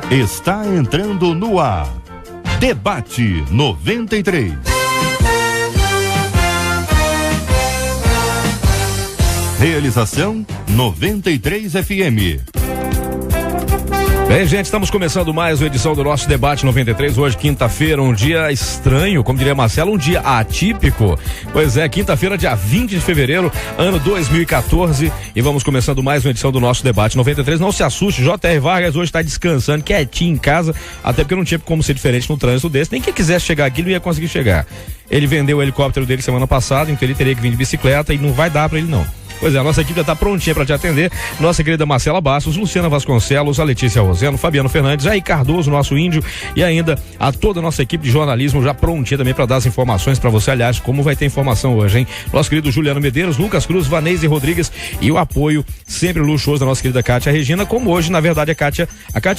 Está entrando no ar. Debate 93. Realização 93 FM. Bem, gente, estamos começando mais uma edição do nosso Debate 93, hoje quinta-feira, um dia estranho, como diria Marcelo, um dia atípico. Pois é, quinta-feira, dia 20 de fevereiro, ano 2014, e vamos começando mais uma edição do nosso Debate 93. Não se assuste, J.R. Vargas hoje está descansando, quietinho em casa, até porque não tinha como ser diferente no trânsito desse, nem quem quisesse chegar aqui não ia conseguir chegar. Ele vendeu o helicóptero dele semana passada, então ele teria que vir de bicicleta e não vai dar para ele não. Pois é, a nossa equipe já está prontinha para te atender. Nossa querida Marcela Bastos, Luciana Vasconcelos, a Letícia Roseno, Fabiano Fernandes, Jair Cardoso, nosso índio, e ainda a toda a nossa equipe de jornalismo já prontinha também para dar as informações para você. Aliás, como vai ter informação hoje, hein? Nosso querido Juliano Medeiros, Lucas Cruz, Vanese Rodrigues e o apoio sempre luxuoso da nossa querida Kátia Regina, como hoje, na verdade, a Kátia,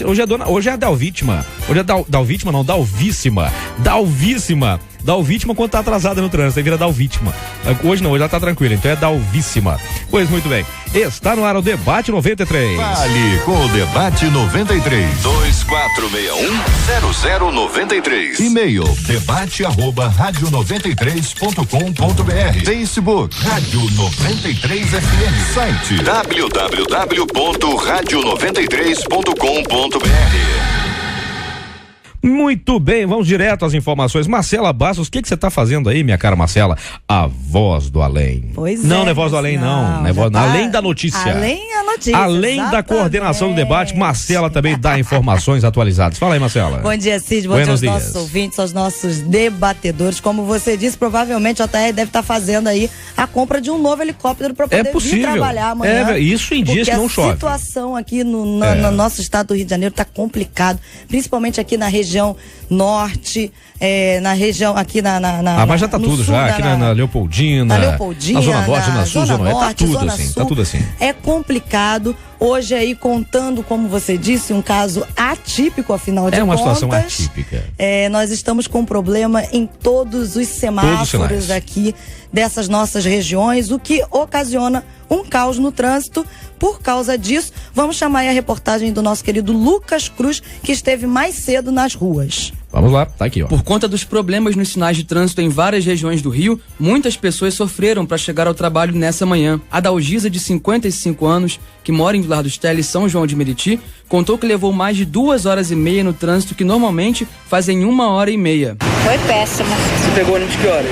hoje é a Dalvítima. Hoje é Dalvítima, não, Dalvíssima quando tá atrasada no trânsito, aí vira Dalvítima. Hoje não, hoje ela tá tranquila, então é Dalvíssima. Pois muito bem, está no ar o Debate 93. Fale com o Debate 93. 2461-0093. E-mail debate@radio93.com.br. Facebook Rádio 93 FM. Site www.radio93.com.br. Muito bem, vamos direto às informações. Marcela Bastos, o que você está fazendo aí, minha cara Marcela? A voz do além. Pois não, é. Não é voz do além, não. É voz, além da notícia. Além da notícia. Além da coordenação do debate, Marcela também dá informações atualizadas. Fala aí, Marcela. Bom dia, Cid. Bom dia aos nossos ouvintes, aos nossos debatedores. Como você disse, provavelmente a JR deve estar fazendo aí a compra de um novo helicóptero para poder vir trabalhar amanhã. Isso em dias que não chove. A situação aqui no nosso estado do Rio de Janeiro está complicado, principalmente aqui na região norte, na região aqui mas já tá tudo sul, já, aqui na Leopoldina, na Zona Norte, Zona Sul, Zona Oeste, tá tudo assim. É complicado, hoje aí contando, como você disse, um caso atípico, afinal de contas. É uma situação atípica. Nós estamos com problema em todos os semáforos aqui dessas nossas regiões, o que ocasiona um caos no trânsito. Por causa disso, vamos chamar aí a reportagem do nosso querido Lucas Cruz, que esteve mais cedo nas ruas. Vamos lá, tá aqui, ó. Por conta dos problemas nos sinais de trânsito em várias regiões do Rio, muitas pessoas sofreram para chegar ao trabalho nessa manhã. A Dalgisa, de 55 anos, que mora em Vilar do Estela e São João de Meriti, contou que levou mais de 2h30 no trânsito, que normalmente fazem 1h30. Foi péssimo. Você pegou ônibus que horas?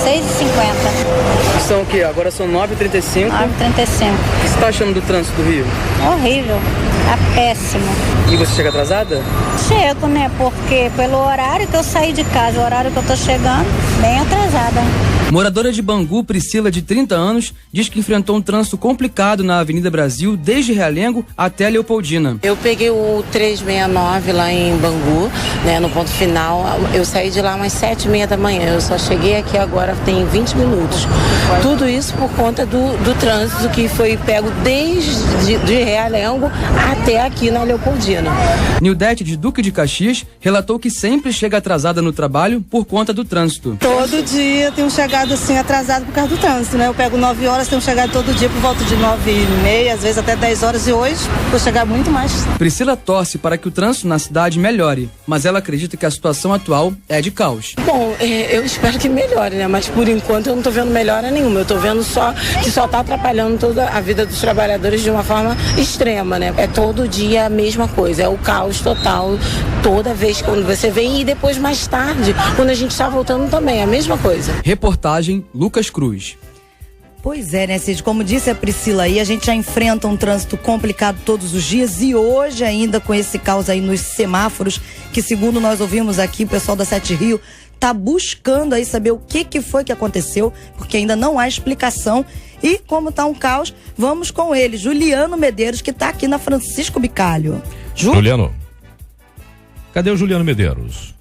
6h50. São o quê? Agora são 9h35. 9h35. O que você tá achando do trânsito do Rio? Horrível. Tá péssimo. E você chega atrasada? Chego, né? Porque pelo horário que eu saí de casa, o horário que eu tô chegando, bem atrasada. Moradora de Bangu, Priscila, de 30 anos, diz que enfrentou um trânsito complicado na Avenida Brasil, desde Realengo até Leopoldina. Eu peguei o 369 lá em Bangu, né, no ponto final. Eu saí de lá umas 7h30 da manhã. Eu só cheguei aqui agora tem 20 minutos. Tudo isso por conta do trânsito que foi pego desde de Realengo até aqui na Leopoldina. Nildete, de Duque de Caxias, relatou que sempre chega atrasada no trabalho por conta do trânsito. Todo dia tenho chegado assim atrasado por causa do trânsito, né? Eu pego 9 horas, tenho chegado todo dia por volta de 9h30, às vezes até 10 horas, e hoje vou chegar muito mais. Priscila torce para que o trânsito na cidade melhore, mas ela acredita que a situação atual é de caos. Bom, eu espero que melhore, né? Mas por enquanto eu não tô vendo melhora nenhuma. Eu tô vendo que só tá atrapalhando toda a vida dos trabalhadores de uma forma extrema, né? É todo dia a mesma coisa, é o caos total, toda vez quando você vem, e depois mais tarde, quando a gente tá voltando também, a mesma coisa. Reportagem Lucas Cruz. Pois é, né, Cid? Como disse a Priscila aí, a gente já enfrenta um trânsito complicado todos os dias, e hoje ainda com esse caos aí nos semáforos, que segundo nós ouvimos aqui, o pessoal da Sete Rio tá buscando aí saber o que foi que aconteceu, porque ainda não há explicação. E como tá um caos, vamos com ele, Juliano Medeiros, que tá aqui na Francisco Bicalho. Juliano, cadê o Juliano Medeiros?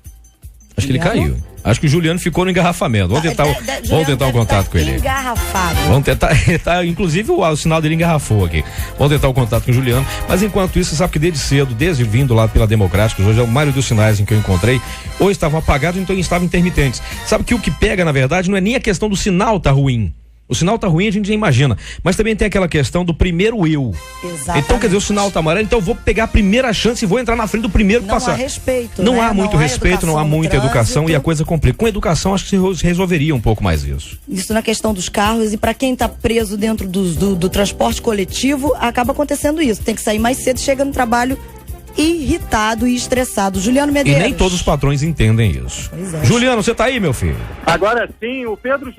Acho que ele caiu. Acho que o Juliano ficou no engarrafamento. Vamos tentar o contato com ele. Engarrafado. Vamos tentar, inclusive o sinal dele engarrafou aqui. Vamos tentar o contato com o Juliano. Mas enquanto isso, você sabe que desde cedo, desde vindo lá pela Democrática, hoje, a maioria dos sinais em que eu encontrei, ou estavam apagados, ou então estavam intermitentes. Sabe que o que pega, na verdade, não é nem a questão do sinal tá ruim. O sinal tá ruim, a gente já imagina. Mas também tem aquela questão do primeiro eu. Exatamente. Então, quer dizer, o sinal tá amarelo, então eu vou pegar a primeira chance e vou entrar na frente do primeiro que passar. Não há respeito, Não né? há muito respeito, não há muita educação e a coisa complica. Com educação, acho que se resolveria um pouco mais isso. Isso na questão dos carros, e para quem tá preso dentro do transporte coletivo, acaba acontecendo isso. Tem que sair mais cedo, chega no trabalho irritado e estressado. Juliano Medeiros. E nem todos os patrões entendem isso. Pois é. Juliano, você tá aí, meu filho? Agora sim, o Pedro,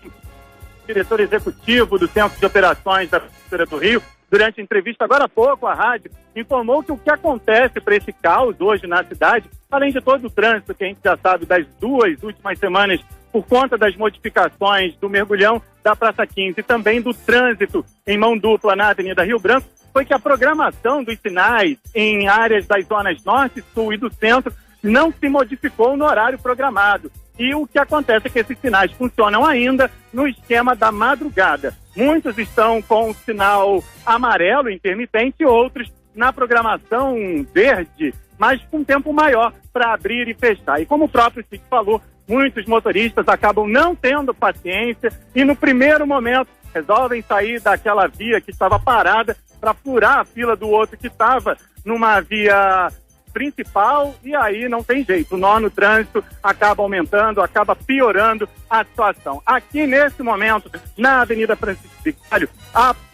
diretor executivo do Centro de Operações da Prefeitura do Rio, durante a entrevista agora há pouco à rádio, informou que o que acontece para esse caos hoje na cidade, além de todo o trânsito que a gente já sabe das 2 últimas semanas, por conta das modificações do mergulhão da Praça 15 e também do trânsito em mão dupla na Avenida Rio Branco, foi que a programação dos sinais em áreas das zonas norte, sul e do centro não se modificou no horário programado. E o que acontece é que esses sinais funcionam ainda no esquema da madrugada. Muitos estão com o sinal amarelo intermitente, outros na programação verde, mas com tempo maior para abrir e fechar. E como o próprio Cid falou, muitos motoristas acabam não tendo paciência e no primeiro momento resolvem sair daquela via que estava parada para furar a fila do outro que estava numa via principal, e aí não tem jeito, o nó no trânsito acaba aumentando, acaba piorando a situação. Aqui nesse momento, na Avenida Francisco Vigário,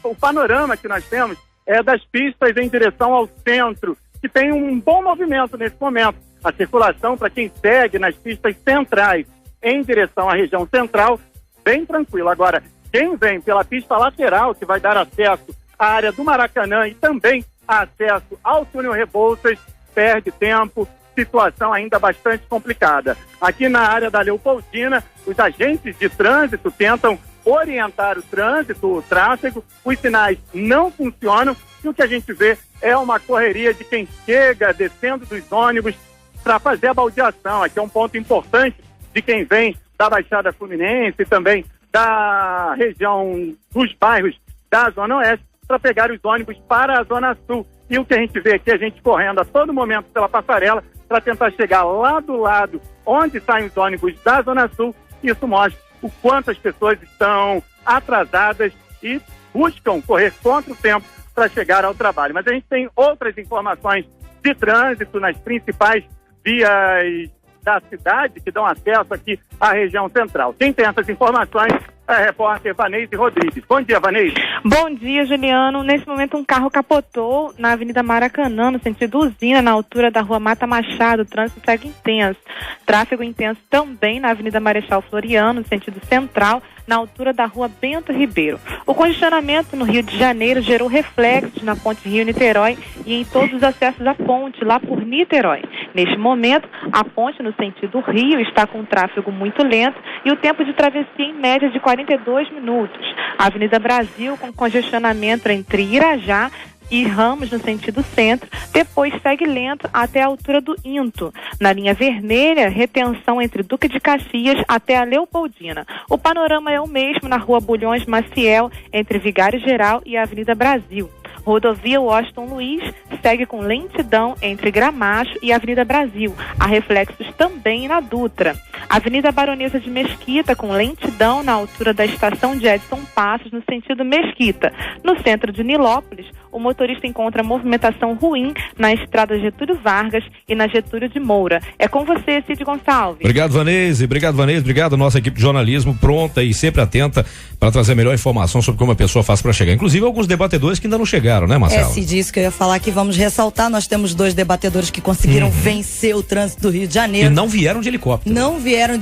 o panorama que nós temos é das pistas em direção ao centro, que tem um bom movimento nesse momento. A circulação para quem segue nas pistas centrais em direção à região central, bem tranquilo. Agora, quem vem pela pista lateral, que vai dar acesso à área do Maracanã e também acesso ao túnel Rebouças, perde tempo, situação ainda bastante complicada. Aqui na área da Leopoldina, os agentes de trânsito tentam orientar o trânsito, o tráfego, os sinais não funcionam e o que a gente vê é uma correria de quem chega descendo dos ônibus para fazer a baldeação. Aqui é um ponto importante de quem vem da Baixada Fluminense e também da região dos bairros da Zona Oeste para pegar os ônibus para a Zona Sul. E o que a gente vê aqui é a gente correndo a todo momento pela passarela para tentar chegar lá do lado onde saem os ônibus da Zona Sul. Isso mostra o quanto as pessoas estão atrasadas e buscam correr contra o tempo para chegar ao trabalho. Mas a gente tem outras informações de trânsito nas principais vias da cidade que dão acesso aqui à região central. Quem tem essas informações é a repórter Vanese Rodrigues. Bom dia, Vanese. Bom dia, Juliano. Nesse momento, um carro capotou na Avenida Maracanã, no sentido Usina, na altura da Rua Mata Machado. O trânsito segue intenso. Tráfego intenso também na Avenida Marechal Floriano, no sentido central, na altura da Rua Bento Ribeiro. O congestionamento no Rio de Janeiro gerou reflexos na ponte Rio-Niterói e em todos os acessos à ponte, lá por Niterói. Neste momento, a ponte no sentido Rio está com tráfego muito lento e o tempo de travessia em média de 42 minutos. A Avenida Brasil com congestionamento entre Irajá e Ramos no sentido centro, depois segue lento até a altura do Into. Na linha vermelha, retenção entre Duque de Caxias até a Leopoldina. O panorama é o mesmo na Rua Bulhões Maciel, entre Vigário Geral e a Avenida Brasil. Rodovia Washington Luiz segue com lentidão entre Gramacho e Avenida Brasil. Há reflexos também na Dutra. Avenida Baronesa de Mesquita com lentidão na altura da estação de Edson Passos no sentido Mesquita. No centro de Nilópolis, o motorista encontra movimentação ruim na estrada Getúlio Vargas e na Getúlio de Moura. É com você, Cid Gonçalves. Obrigado, Vanese. Obrigado, nossa equipe de jornalismo pronta e sempre atenta para trazer a melhor informação sobre como a pessoa faz para chegar. Inclusive alguns debatedores que ainda não chegaram, né, Marcelo? Cid, isso que eu ia falar aqui, vamos ressaltar, nós temos 2 debatedores que conseguiram vencer o trânsito do Rio de Janeiro. E não vieram de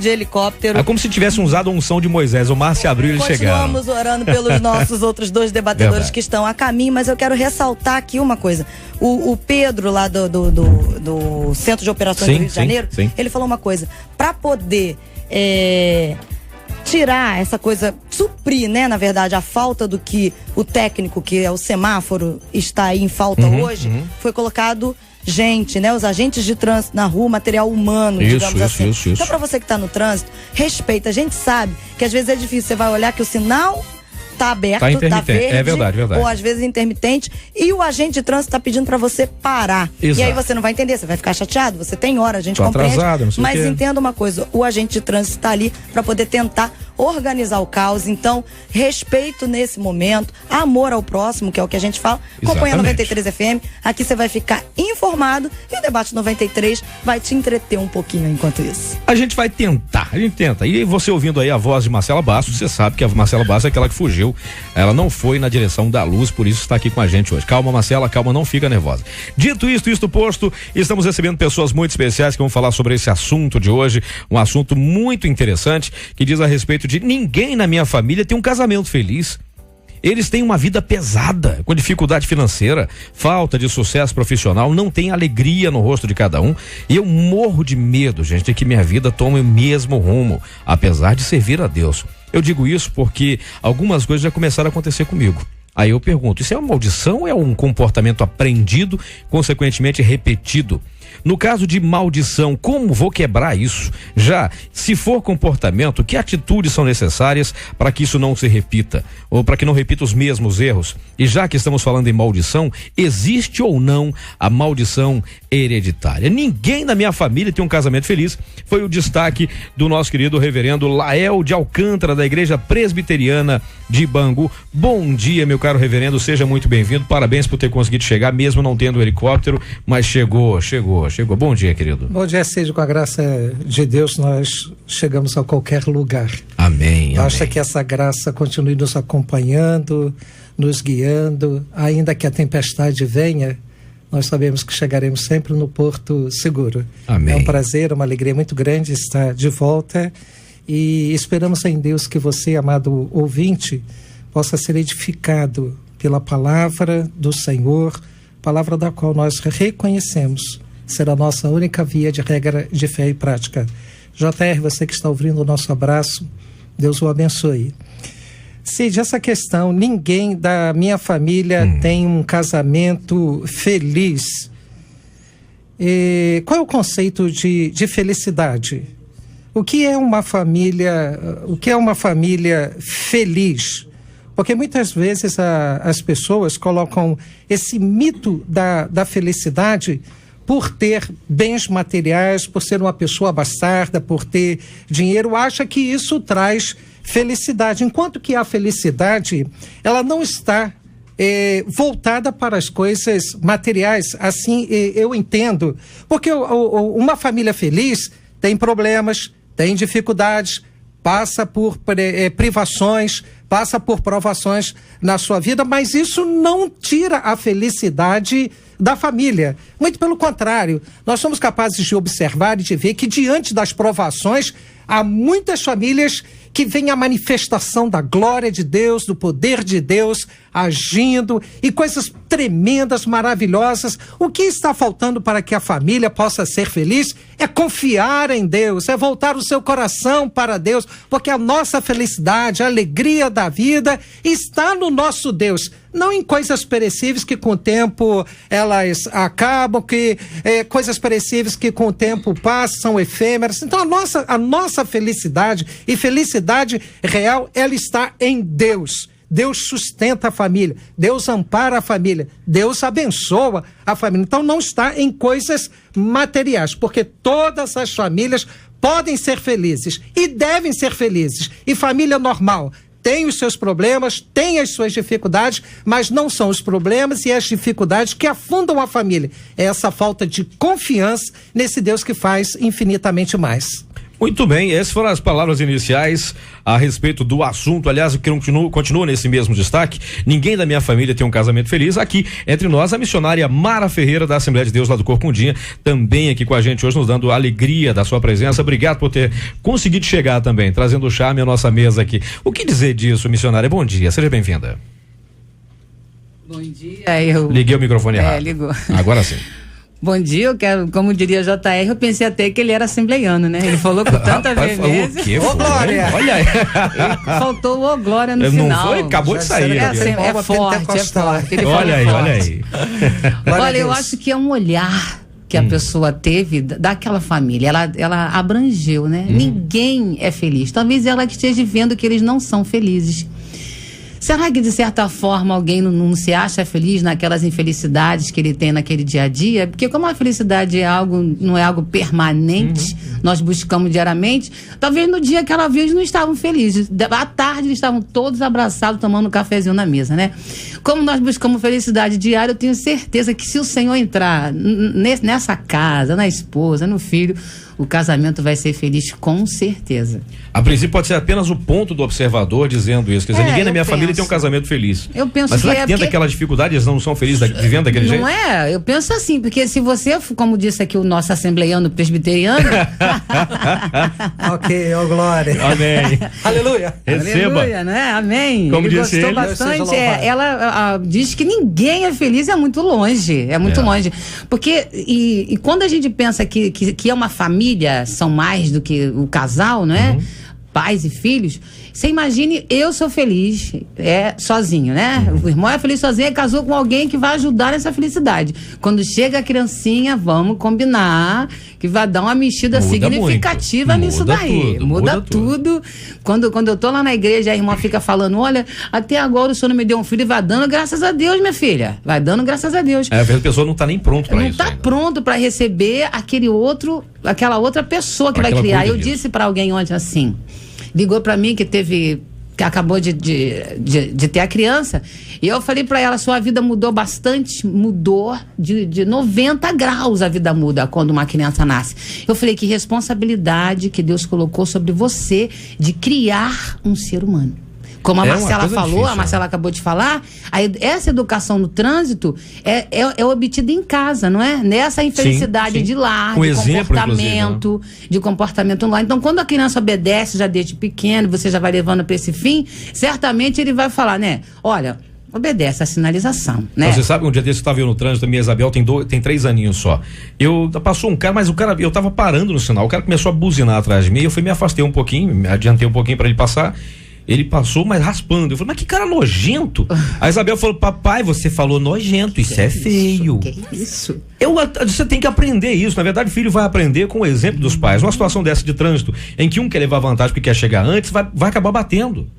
helicóptero. É como se tivessem usado a unção de Moisés, o mar se abriu e eles chegaram. Continuamos orando pelos nossos outros 2 debatedores que estão a caminho, mas eu quero ressaltar aqui uma coisa. O Pedro, lá do Centro de Operações do Rio de Janeiro, ele falou uma coisa, para poder tirar essa coisa, suprir, né, na verdade, a falta do que o técnico, que é o semáforo, está aí em falta hoje, foi colocado gente, né, os agentes de trânsito na rua, material humano, digamos assim. Então, para você que está no trânsito, respeita. A gente sabe que às vezes é difícil, você vai olhar que o sinal tá aberto, tá verde, é verdade. Ou às vezes intermitente, e o agente de trânsito tá pedindo pra você parar. Exato. E aí você não vai entender, você vai ficar chateado, você tem hora, a gente compreende. Atrasado, não sei mas o quê. entenda uma coisa, o agente de trânsito tá ali pra poder tentar organizar o caos. Então, respeito nesse momento, amor ao próximo, que é o que a gente fala. Acompanha a 93 FM, aqui você vai ficar informado e o Debate 93 vai te entreter um pouquinho enquanto isso. A gente tenta. E você ouvindo aí a voz de Marcela Bastos, você sabe que a Marcela Bastos é aquela que fugiu, ela não foi na direção da luz, por isso está aqui com a gente hoje. Calma, Marcela, calma, não fica nervosa. Dito isto posto, estamos recebendo pessoas muito especiais que vão falar sobre esse assunto de hoje, um assunto muito interessante, que diz a respeito de ninguém na minha família tem um casamento feliz. Eles têm uma vida pesada, com dificuldade financeira, falta de sucesso profissional, não tem alegria no rosto de cada um. E eu morro de medo, gente, de que minha vida tome o mesmo rumo, apesar de servir a Deus. Eu digo isso porque algumas coisas já começaram a acontecer comigo. Aí eu pergunto, isso é uma maldição ou é um comportamento aprendido, consequentemente repetido? No caso de maldição, como vou quebrar isso? Já, se for comportamento, que atitudes são necessárias para que isso não se repita? Ou para que não repita os mesmos erros? E já que estamos falando em maldição, existe ou não a maldição hereditária? Ninguém na minha família tem um casamento feliz. Foi o destaque do nosso querido reverendo Lael de Alcântara, da Igreja Presbiteriana de Bangu. Bom dia, meu caro reverendo, seja muito bem-vindo. Parabéns por ter conseguido chegar, mesmo não tendo um helicóptero, mas chegou. Bom dia, querido. Bom dia, seja com a graça de Deus, nós chegamos a qualquer lugar. Amém. Basta que essa graça continue nos acompanhando, nos guiando, ainda que a tempestade venha, nós sabemos que chegaremos sempre no porto seguro. Amém. É um prazer, uma alegria muito grande estar de volta e esperamos em Deus que você, amado ouvinte, possa ser edificado pela palavra do Senhor, palavra da qual nós reconhecemos ser a nossa única via de regra de fé e prática. JR, você que está ouvindo o nosso abraço, Deus o abençoe. Cid, essa questão, ninguém da minha família tem um casamento feliz. Qual é o conceito de felicidade? O que é uma família feliz? Porque muitas vezes as pessoas colocam esse mito da felicidade por ter bens materiais, por ser uma pessoa abastada, por ter dinheiro, acha que isso traz felicidade. Enquanto que a felicidade, ela não está voltada para as coisas materiais. Assim eu entendo. Porque uma família feliz tem problemas, tem dificuldades, passa por privações, passa por provações na sua vida, mas isso não tira a felicidade da família. Muito pelo contrário, nós somos capazes de observar e de ver que diante das provações, há muitas famílias que veem a manifestação da glória de Deus, do poder de Deus agindo e coisas tremendas, maravilhosas. O que está faltando para que a família possa ser feliz é confiar em Deus, é voltar o seu coração para Deus, porque a nossa felicidade, a alegria da vida está no nosso Deus, não em coisas perecíveis que com o tempo elas acabam, coisas perecíveis que com o tempo passam, são efêmeras. Então a nossa felicidade e felicidade real, ela está em Deus. Deus sustenta a família, Deus ampara a família, Deus abençoa a família. Então não está em coisas materiais, porque todas as famílias podem ser felizes e devem ser felizes. E família normal tem os seus problemas, tem as suas dificuldades, mas não são os problemas e as dificuldades que afundam a família. É essa falta de confiança nesse Deus que faz infinitamente mais. Muito bem, essas foram as palavras iniciais a respeito do assunto. Aliás, o que continua nesse mesmo destaque: ninguém da minha família tem um casamento feliz. Aqui, entre nós, a missionária Mara Ferreira, da Assembleia de Deus lá do Corcundinha, também aqui com a gente hoje, nos dando a alegria da sua presença. Obrigado por ter conseguido chegar também, trazendo o charme à nossa mesa aqui. O que dizer disso, missionária? Bom dia, seja bem-vinda. Bom dia, eu... Liguei o microfone errado. Ligou. Agora sim. Bom dia, eu quero, como diria JR, eu pensei até que ele era assembleiano, né? Ele falou com tanta veemência. O quê? Ô, Glória! Olha aí. Faltou o Glória no final. Não foi? Acabou de sair. É forte. Ele olha aí, olha aí. Olha, eu acho que é um olhar que a pessoa teve daquela família. Ela abrangeu, né? Ninguém é feliz. Talvez ela que esteja vendo que eles não são felizes. Será que de certa forma alguém não se acha feliz naquelas infelicidades que ele tem naquele dia a dia? Porque como a felicidade não é algo permanente, nós buscamos diariamente, talvez no dia que ela viu eles não estavam felizes. À tarde eles estavam todos abraçados tomando um cafezinho na mesa, né? Como nós buscamos felicidade diária, eu tenho certeza que se o Senhor entrar nessa casa, na esposa, no filho, o casamento vai ser feliz com certeza. A princípio pode ser apenas o ponto do observador dizendo isso. Quer dizer, ninguém na minha família tem um casamento feliz. Eu penso Mas será que que dentro daquela dificuldade eles não são felizes vivendo daquele jeito? Não é? Eu penso assim, porque se você, como disse aqui o nosso assembleiano presbiteriano... Ok, ó glória. Amém. Aleluia. Receba. Aleluia, né? Amém. Como ele disse gostou ele. bastante. Ela diz que ninguém é feliz, é muito longe. É muito longe. Porque, e quando a gente pensa que é uma família, são mais do que o casal, não é? Pais e filhos. Você imagine, eu sou feliz, sozinho, né? O irmão é feliz sozinho e casou com alguém que vai ajudar nessa felicidade. Quando chega a criancinha, vamos combinar que vai dar uma mexida significativa nisso daí. Muda tudo. Quando eu tô lá na igreja, a irmã fica falando, olha, até agora o senhor não me deu um filho e vai dando graças a Deus, minha filha. Vai dando graças a Deus. A pessoa não tá nem pronto para isso. Não tá pronto para receber aquela outra pessoa que vai criar. Eu disse para alguém ontem assim, ligou para mim que acabou de ter a criança, e eu falei para ela, sua vida mudou bastante, mudou de 90 graus, a vida muda quando uma criança nasce. Eu falei que responsabilidade que Deus colocou sobre você de criar um ser humano. Como a Marcela falou, difícil, a Marcela acabou de falar, essa educação no trânsito é obtida em casa, não é? Nessa infelicidade de lar, de comportamento lá. Então, quando a criança obedece já desde pequeno, você já vai levando para esse fim, certamente ele vai falar, né? Olha, obedece a sinalização, né? Você sabe, um dia desse eu estava no trânsito, a minha Isabel tem 3 aninhos só. Passou um cara, mas eu tava parando no sinal, o cara começou a buzinar atrás de mim, eu me afastei um pouquinho, me adiantei um pouquinho para ele passar. Ele passou, mas raspando. Eu falei, mas que cara nojento. A Isabel falou, papai, você falou nojento, isso é feio. Que isso? Você tem que aprender isso. Na verdade, o filho vai aprender com o exemplo dos pais. Uma situação dessa de trânsito, em que um quer levar vantagem porque quer chegar antes, vai acabar batendo.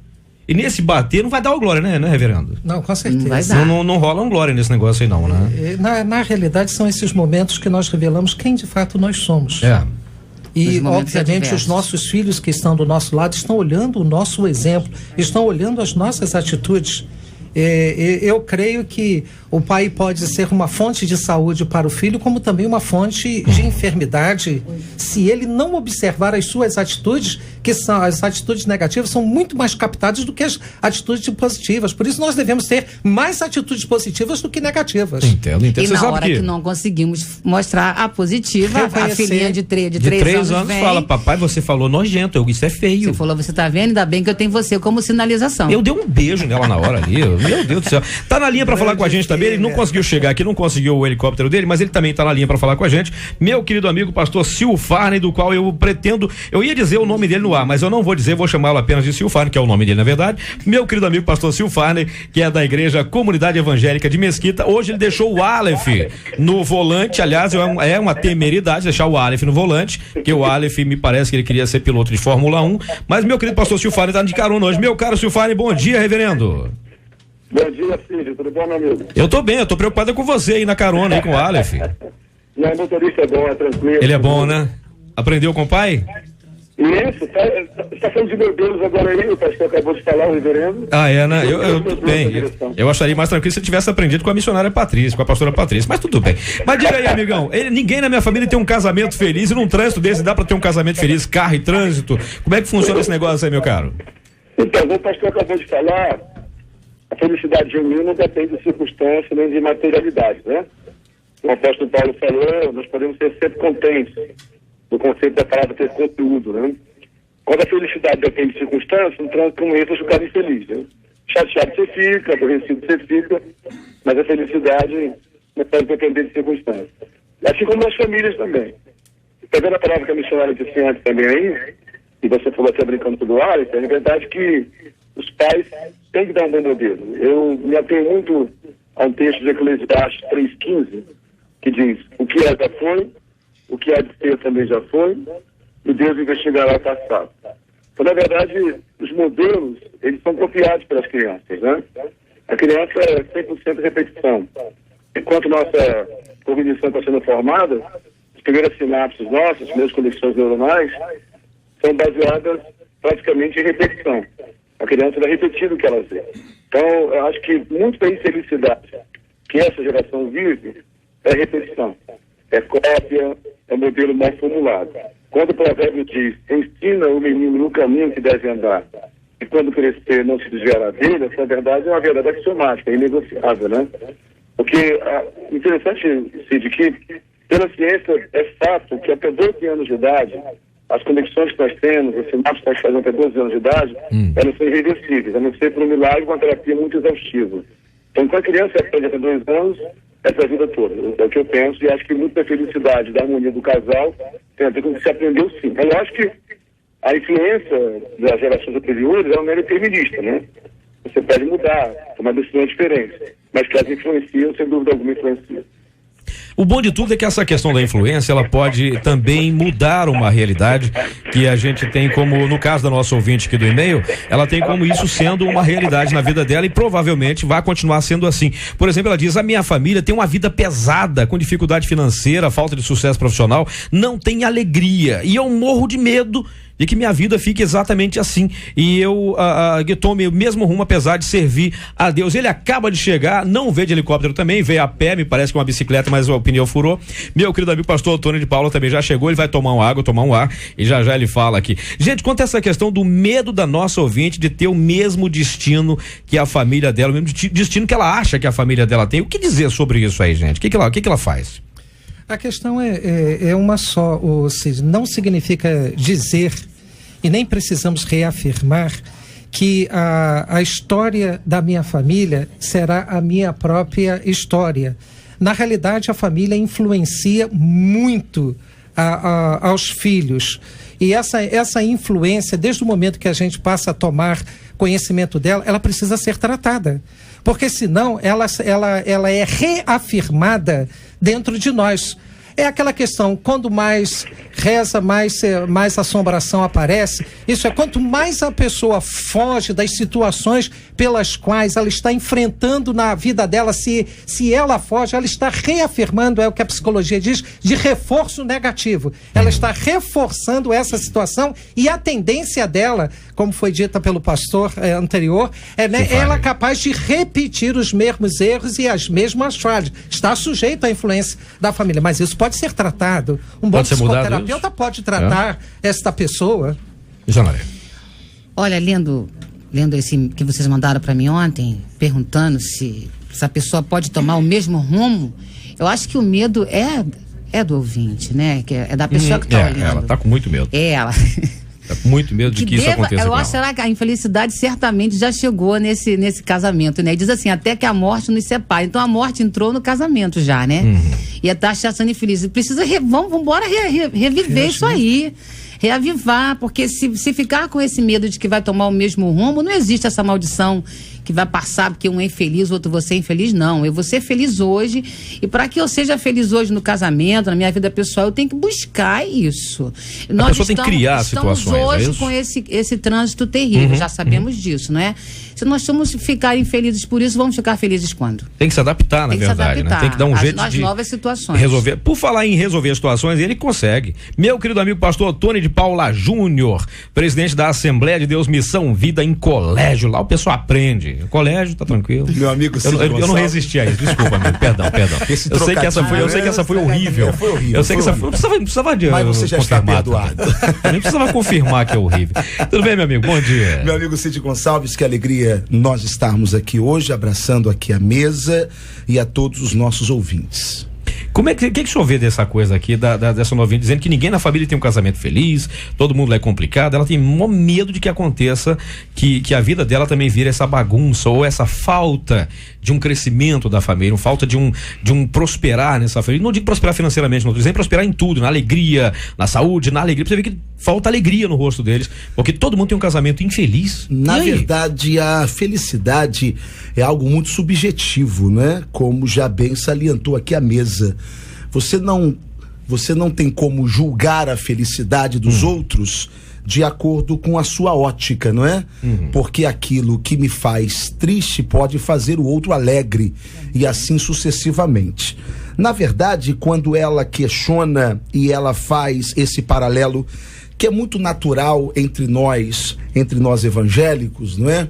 E nesse bater não vai dar o glória, né, reverendo? Não, com certeza. Não rola um glória nesse negócio aí não, né? Na realidade, são esses momentos que nós revelamos quem de fato nós somos. E, obviamente, os nossos filhos que estão do nosso lado estão olhando o nosso exemplo, estão olhando as nossas atitudes. Eu creio que o pai pode ser uma fonte de saúde para o filho, como também uma fonte de enfermidade, se ele não observar as suas atitudes, que são as atitudes negativas, são muito mais captadas do que as atitudes positivas. Por isso nós devemos ter mais atitudes positivas do que negativas. Entendo. E na hora que não conseguimos mostrar a positiva, a filhinha de 3 anos vem, fala, papai, você falou nojento, isso é feio. Você falou, você tá vendo? Ainda bem que eu tenho você como sinalização. Eu dei um beijo nela na hora ali, meu Deus do céu. Tá na linha pra falar com a gente também, ele não conseguiu chegar aqui, não conseguiu o helicóptero dele, mas ele também tá na linha pra falar com a gente. Meu querido amigo pastor Sil Farney, do qual eu ia dizer o nome dele no ar, mas eu não vou dizer, vou chamá-lo apenas de Sil Farney, que é o nome dele na verdade. Meu querido amigo pastor Sil Farney, que é da igreja Comunidade Evangélica de Mesquita. Hoje ele deixou o Aleph no volante, aliás, é uma temeridade deixar o Aleph no volante, porque o Aleph me parece que ele queria ser piloto de Fórmula 1, mas meu querido pastor Sil Farney tá de carona hoje. Meu caro Sil Farney, bom dia, reverendo. Bom dia, filho. Tudo bom, meu amigo? Eu tô bem, eu tô preocupado com você aí na carona aí com o Aleph. Não, o motorista é bom, é tranquilo. Ele é bom, né? Aprendeu com o pai? Isso, tá falando de meu Deus agora aí, o pastor acabou de falar, o reverendo. Né? Tudo bem. Eu acharia mais tranquilo se ele tivesse aprendido com a missionária Patrícia, com a pastora Patrícia, mas tudo bem. Mas diga aí, amigão, ninguém na minha família tem um casamento feliz, e num trânsito desse dá pra ter um casamento feliz, carro e trânsito. Como é que funciona esse negócio aí, meu caro? Então, o pastor acabou de falar, a felicidade genuína não depende de circunstâncias nem de materialidade, né? O apóstolo Paulo falou, nós podemos ser sempre contentes, no conceito da palavra ter conteúdo, né? Quando a felicidade depende de circunstâncias, no trânsito como esse, eu ficar infeliz, né? Chateado você fica, aborrecido você fica, mas a felicidade não pode depender de circunstâncias. Assim como nas famílias também. Pegando a palavra que a missionária disse antes também aí, e você falou até brincando com o Alex, é verdade que os pais têm que dar um bom modelo. Eu me atenho muito a um texto de Eclesiastes 3,15, que diz, o que é já foi, o que há de ser também já foi, e Deus investigará o passado. Então, na verdade, os modelos, eles são copiados pelas crianças, né? A criança é 100% repetição. Enquanto nossa cognição está sendo formada, as primeiras sinapses nossas, as primeiras conexões neuronais, são baseadas praticamente em repetição. A criança vai repetir o que ela vê. Então, eu acho que muito da infelicidade que essa geração vive é repetição. É cópia, é modelo mal formulado. Quando o provérbio diz, ensina o menino no caminho que deve andar, e quando crescer não se desviará dele, essa verdade é uma verdade axiomática, é inegociável, né? Porque, interessante, Cid, que pela ciência é fato que até 12 anos de idade, as conexões que nós temos, as sinapses que nós fazemos até 12 anos de idade, elas são irreversíveis, a não ser por um milagre, uma terapia muito exaustiva. Então, quando a criança aprende até 2 anos, é para a vida toda. É o que eu penso, e acho que muito da felicidade, da harmonia do casal, tem a ver com o que se aprendeu sim. Eu acho que a influência das gerações anteriores é uma mera determinista, né? Você pode mudar, tomar decisões diferentes, mas que as influenciam, sem dúvida alguma, influenciam. O bom de tudo é que essa questão da influência, ela pode também mudar uma realidade que a gente tem como, no caso da nossa ouvinte aqui do e-mail, ela tem como isso sendo uma realidade na vida dela e provavelmente vai continuar sendo assim. Por exemplo, ela diz, a minha família tem uma vida pesada, com dificuldade financeira, falta de sucesso profissional, não tem alegria e eu morro de medo de que minha vida fique exatamente assim e eu tome o mesmo rumo apesar de servir a Deus. Ele acaba de chegar, não veio de helicóptero também, veio a pé, me parece que uma bicicleta, mas o pneu furou. Meu querido amigo pastor Antônio de Paula também já chegou, ele vai tomar uma água, tomar um ar e já ele fala aqui. Gente, quanto a essa questão do medo da nossa ouvinte de ter o mesmo destino que a família dela, o mesmo destino que ela acha que a família dela tem. O que dizer sobre isso aí, gente? O que ela faz? A questão é uma só, Cid. Não significa dizer, e nem precisamos reafirmar, que a história da minha família será a minha própria história. Na realidade, a família influencia muito aos filhos. E essa influência, desde o momento que a gente passa a tomar conhecimento dela, ela precisa ser tratada. Porque senão ela é reafirmada dentro de nós. É aquela questão, quando mais reza, mais assombração aparece. Isso é, quanto mais a pessoa foge das situações pelas quais ela está enfrentando na vida dela, se ela foge, ela está reafirmando, é o que a psicologia diz, de reforço negativo. Ela está reforçando essa situação e a tendência dela, como foi dita pelo pastor anterior, ela é capaz de repetir os mesmos erros e as mesmas falhas. Está sujeito à influência da família, mas isso pode ser tratado. Um bom psicoterapeuta pode tratar esta pessoa. Olha, lendo esse que vocês mandaram para mim ontem, perguntando se essa pessoa pode tomar o mesmo rumo, eu acho que o medo é do ouvinte, né? Que é da pessoa que está olhando. Ela está com muito medo. Ela tá com muito medo de que isso aconteça. Eu acho que a infelicidade certamente já chegou nesse casamento, né? E diz assim, até que a morte nos separe. Então a morte entrou no casamento já, né? E está achando infeliz. Precisa, vamos embora reviver isso aí. Reavivar, porque se ficar com esse medo de que vai tomar o mesmo rumo, não existe essa maldição que vai passar porque um é infeliz, o outro você é infeliz, não. Eu vou ser feliz hoje, e para que eu seja feliz hoje no casamento, na minha vida pessoal, eu tenho que buscar isso. A pessoa tem que criar situações, hoje com esse trânsito terrível, já sabemos disso, não é? Se nós somos ficar infelizes por isso, vamos ficar felizes quando? Tem que se adaptar, na verdade, né? Tem que dar um jeito de novas situações. Resolver. Por falar em resolver situações, ele consegue. Meu querido amigo pastor Tony de Paula Júnior, presidente da Assembleia de Deus Missão Vida em Colégio. Lá o pessoal aprende. O colégio tá tranquilo. Meu amigo Cid eu não resisti a isso. Desculpa, amigo. Perdão. Eu sei que essa foi horrível. Foi horrível. Eu sei que essa foi. Não precisava de. Mas você já está perdoado. Eu nem precisava confirmar que é horrível. Tudo bem, meu amigo? Bom dia. Meu amigo Cid Gonçalves, que alegria nós estarmos aqui hoje, abraçando aqui a mesa e a todos os nossos ouvintes. Como é que o senhor vê dessa coisa aqui, dessa novinha dizendo que ninguém na família tem um casamento feliz, todo mundo é complicado, ela tem maior medo de que aconteça, que a vida dela também vira essa bagunça, ou essa falta de um crescimento da família, uma falta de um prosperar nessa família. Não digo prosperar financeiramente, não, dizem prosperar em tudo, na alegria, na saúde, na alegria. Você vê que falta alegria no rosto deles, porque todo mundo tem um casamento infeliz. Na verdade, a felicidade é algo muito subjetivo, né? Como já bem salientou aqui a mesa. Você não tem como julgar a felicidade dos outros de acordo com a sua ótica, não é? Porque aquilo que me faz triste pode fazer o outro alegre, e assim sucessivamente. Na verdade, quando ela questiona e ela faz esse paralelo, que é muito natural entre nós evangélicos, não é?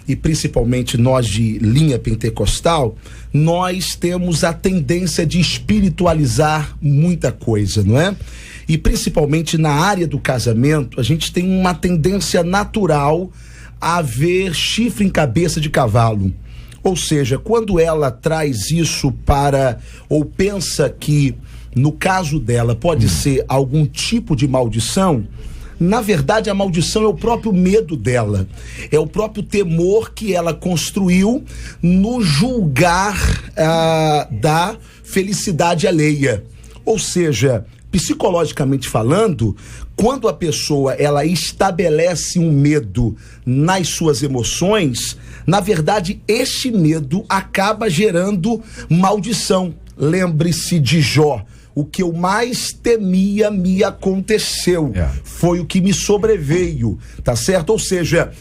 E principalmente nós de linha pentecostal, nós temos a tendência de espiritualizar muita coisa, não é? E principalmente na área do casamento, a gente tem uma tendência natural a ver chifre em cabeça de cavalo. Ou seja, quando ela traz isso para, ou pensa que no caso dela pode ser algum tipo de maldição, na verdade a maldição é o próprio medo dela, é o próprio temor que ela construiu no julgar da felicidade alheia. Ou seja, psicologicamente falando, quando a pessoa ela estabelece um medo nas suas emoções, na verdade este medo acaba gerando maldição. Lembre-se de Jó: o que eu mais temia me aconteceu, foi o que me sobreveio, tá certo? Ou seja,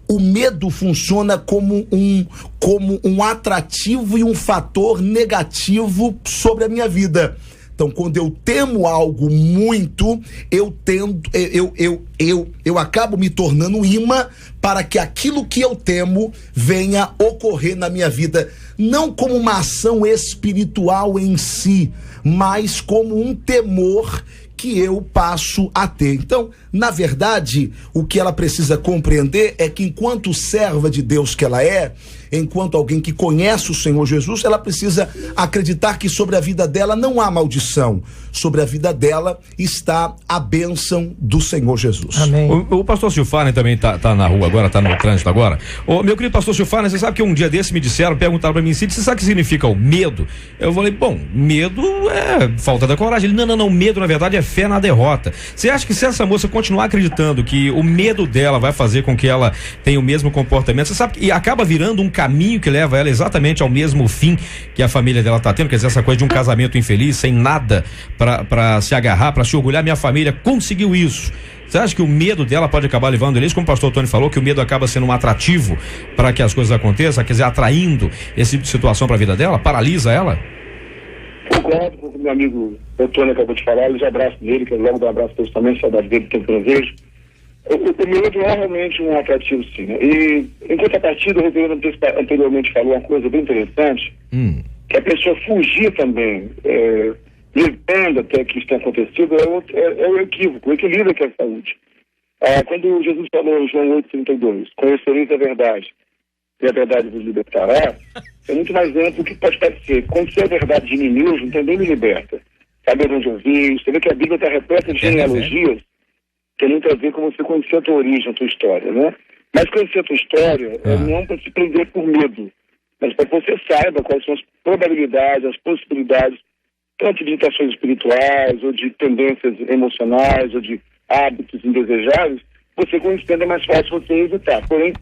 o medo funciona como um atrativo e um fator negativo sobre a minha vida. Então, quando eu temo algo muito, eu acabo me tornando um imã para que aquilo que eu temo venha ocorrer na minha vida, não como uma ação espiritual em si, mas como um temor que eu passo a ter. Então, na verdade, o que ela precisa compreender é que enquanto serva de Deus que ela é, enquanto alguém que conhece o Senhor Jesus, ela precisa acreditar que sobre a vida dela não há maldição, sobre a vida dela está a bênção do Senhor Jesus. Amém. O pastor Silfarne também tá na rua agora, tá no trânsito agora. Meu querido pastor Silfarne, você sabe que um dia desse me perguntaram pra mim, você sabe o que significa o medo? Eu falei, bom, medo é falta da coragem. Ele, não, medo na verdade é fé na derrota. Você acha que se essa moça continuar acreditando que o medo dela vai fazer com que ela tenha o mesmo comportamento, você sabe que acaba virando um caminho que leva ela exatamente ao mesmo fim que a família dela tá tendo, quer dizer, essa coisa de um casamento infeliz, sem nada pra se agarrar, pra se orgulhar, minha família conseguiu isso. Você acha que o medo dela pode acabar levando eles, como o pastor Tony falou, que o medo acaba sendo um atrativo para que as coisas aconteçam, quer dizer, atraindo esse tipo de situação para a vida dela, paralisa ela? Concordo com o que meu amigo Tony acabou de falar, eu já abraço dele, quero logo dar um abraço para ele também, saudade dele, tempo que eu não vejo. O medo é realmente um atrativo, sim, né? E em contrapartida, o reverendo anteriormente falou uma coisa bem interessante, que a pessoa fugir também, evitando até que isso tenha acontecido, é o equívoco, o equilíbrio que é a saúde. Quando Jesus falou em João 8,32, conhecereis a verdade, e a verdade vos libertará, é muito mais amplo do que pode parecer. Quando você é a verdade de mim mesmo, também me liberta. Saber onde eu vi, você vê que a Bíblia está repleta de genealogias, tem muito a ver com você conhecer a tua origem, a tua história, né? Mas conhecer a tua história não para se prender por medo, mas para que você saiba quais são as probabilidades, as possibilidades, tanto de tentações espirituais, ou de tendências emocionais, ou de hábitos indesejáveis. Você conhecendo é mais fácil você evitar. Porém,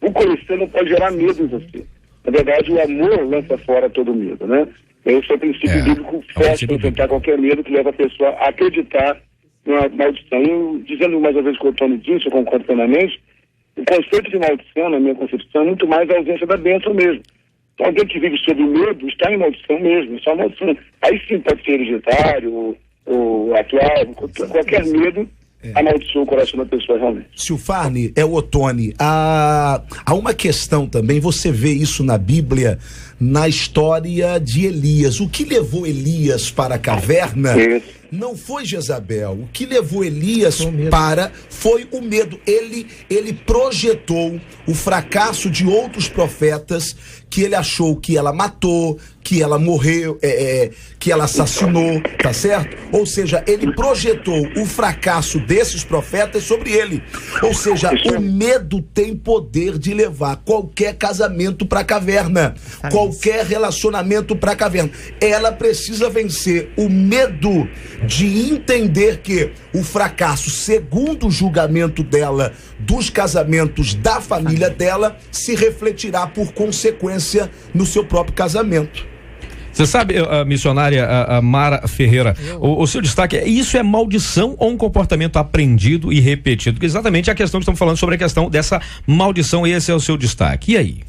o conhecer não pode gerar medo em você. Na verdade, o amor lança fora todo medo, né? Esse é o princípio bíblico forte para enfrentar qualquer medo que leva a pessoa a acreditar numa maldição. E, dizendo mais uma vez o que o Tony disse, eu concordo plenamente, o conceito de maldição, na minha concepção, é muito mais a ausência da bênção mesmo. Então, alguém que vive sob medo está em maldição mesmo, só maldição. Aí sim pode ser hereditário, ou atual, qualquer medo amaldiçoa o coração da pessoa realmente. Silfarne, é o Otone. Há uma questão também, você vê isso na Bíblia, na história de Elias. O que levou Elias para a caverna não foi Jezabel. O que levou Elias foi o medo. Ele projetou o fracasso de outros profetas que ele achou que ela matou, que ela morreu, que ela assassinou, tá certo? Ou seja, ele projetou o fracasso desses profetas sobre ele. Ou seja, o medo tem poder de levar qualquer casamento para a caverna, qualquer relacionamento para a caverna. Ela precisa vencer o medo de entender que o fracasso, segundo o julgamento dela, dos casamentos da família dela, se refletirá por consequência no seu próprio casamento. Você sabe, a missionária a Mara Ferreira, o seu destaque é: isso é maldição ou um comportamento aprendido e repetido? Porque exatamente a questão que estamos falando sobre a questão dessa maldição, esse é o seu destaque. E aí?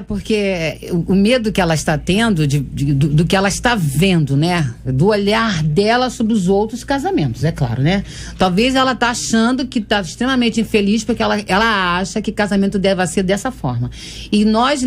Porque o medo que ela está tendo do que ela está vendo, né? Do olhar dela sobre os outros casamentos, é claro, né? Talvez ela está achando que está extremamente infeliz porque ela acha que casamento deve ser dessa forma. E nós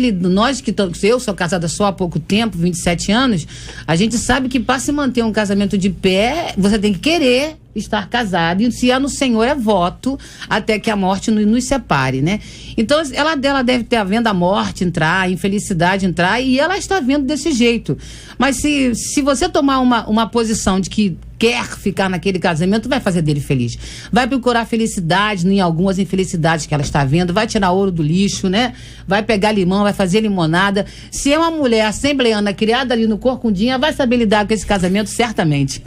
que eu sou casada só há pouco tempo, 27 anos, a gente sabe que para se manter um casamento de pé, você tem que querer estar casado, e se é no Senhor é voto até que a morte nos separe, né? Então ela deve ter vendo a morte entrar, a infelicidade entrar, e ela está vendo desse jeito. Mas se você tomar uma posição de que quer ficar naquele casamento, vai fazer dele feliz. Vai procurar felicidade em algumas infelicidades que ela está vendo, vai tirar ouro do lixo, né? Vai pegar limão, vai fazer limonada. Se é uma mulher assembleana criada ali no Corcundinha, vai saber lidar com esse casamento, certamente.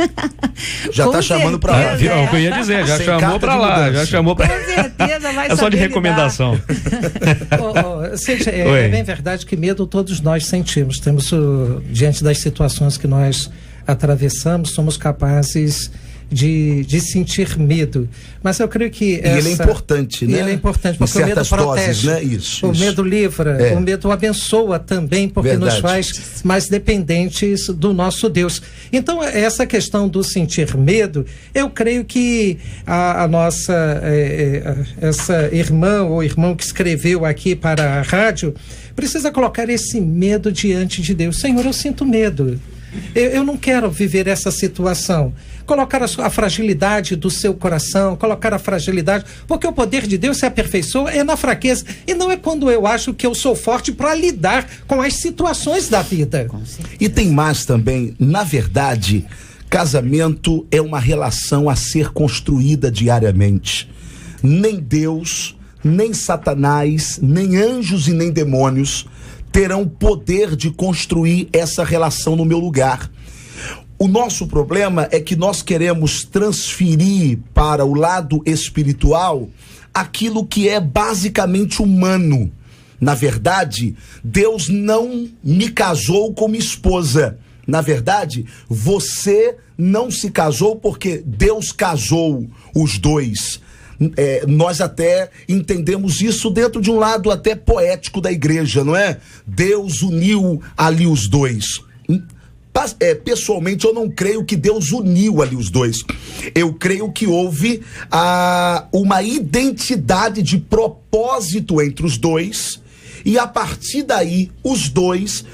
Já tá chamando pra lá. É o que eu ia dizer, já chamou pra lá, já chamou pra... Com certeza vai É só de recomendação. É bem verdade que medo todos nós sentimos. Temos, diante das situações que nós atravessamos, somos capazes de sentir medo. Mas eu creio que ele é importante, né? Ele é importante, porque o medo protege, né? Isso. Medo livra, o medo abençoa também, porque nos faz mais dependentes do nosso Deus. Então, essa questão do sentir medo, eu creio que a nossa essa irmã ou irmão que escreveu aqui para a rádio precisa colocar esse medo diante de Deus. Senhor, eu sinto medo. Eu não quero viver essa situação. Colocar a fragilidade do seu coração, colocar a fragilidade, porque o poder de Deus se aperfeiçoa é na fraqueza, e não é quando eu acho que eu sou forte para lidar com as situações da vida. E tem mais também, na verdade, casamento é uma relação a ser construída diariamente. Nem Deus, nem Satanás, nem anjos e nem demônios terão poder de construir essa relação no meu lugar. O nosso problema é que nós queremos transferir para o lado espiritual aquilo que é basicamente humano. Na verdade, Deus não me casou com minha esposa. Na verdade, você não se casou porque Deus casou os dois. Nós até entendemos isso dentro de um lado até poético da igreja, não é? Deus uniu ali os dois. Pessoalmente, eu não creio que Deus uniu ali os dois. Eu creio que houve uma identidade de propósito entre os dois, e a partir daí os dois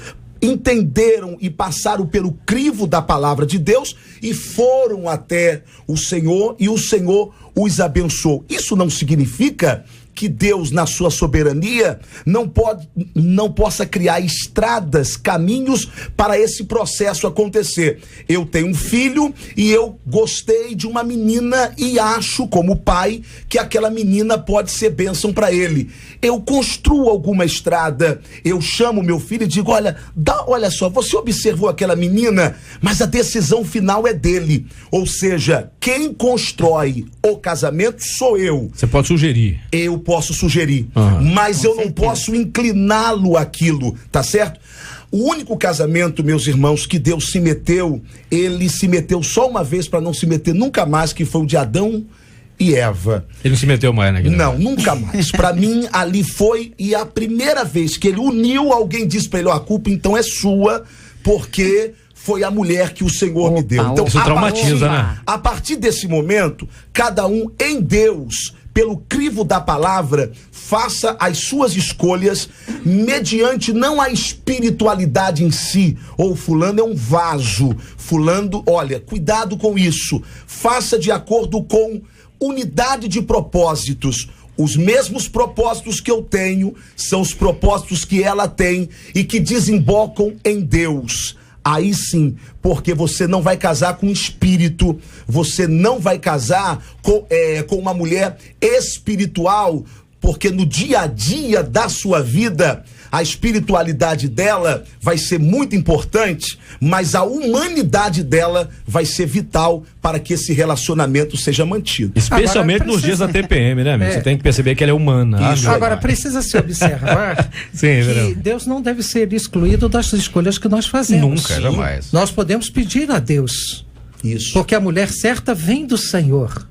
entenderam e passaram pelo crivo da palavra de Deus e foram até o Senhor, e o Senhor os abençoou. Isso não significa que Deus, na sua soberania, não possa criar estradas, caminhos para esse processo acontecer. Eu tenho um filho e eu gostei de uma menina e acho, como pai, que aquela menina pode ser bênção para ele. Eu construo alguma estrada, eu chamo meu filho e digo: olha só, você observou aquela menina, mas a decisão final é dele. Ou seja, quem constrói o casamento sou eu. Você pode sugerir. Eu posso sugerir, mas eu não posso incliná-lo àquilo, tá certo? O único casamento, meus irmãos, que Deus se meteu, ele se meteu só uma vez para não se meter nunca mais, que foi o de Adão e Eva. Ele não se meteu mais, né? Não, nunca mais. Para mim, ali foi, e a primeira vez que ele uniu, alguém disse para ele: a culpa então é sua, porque foi a mulher que o Senhor me deu. Então, isso traumatiza, né? A partir desse momento, cada um em Deus, pelo crivo da palavra, faça as suas escolhas mediante não a espiritualidade em si, ou fulano é um vaso, fulano, olha, cuidado com isso, faça de acordo com unidade de propósitos. Os mesmos propósitos que eu tenho são os propósitos que ela tem e que desembocam em Deus. Aí sim, porque você não vai casar com espírito, você não vai casar com uma mulher espiritual, porque no dia a dia da sua vida, a espiritualidade dela vai ser muito importante, mas a humanidade dela vai ser vital para que esse relacionamento seja mantido. Especialmente nos dias da TPM, né, amigo? Você tem que perceber que ela é humana. Isso. Agora, precisa se observar que Deus não deve ser excluído das escolhas que nós fazemos. Nunca, jamais. Nós podemos pedir a Deus. Isso. Porque a mulher certa vem do Senhor.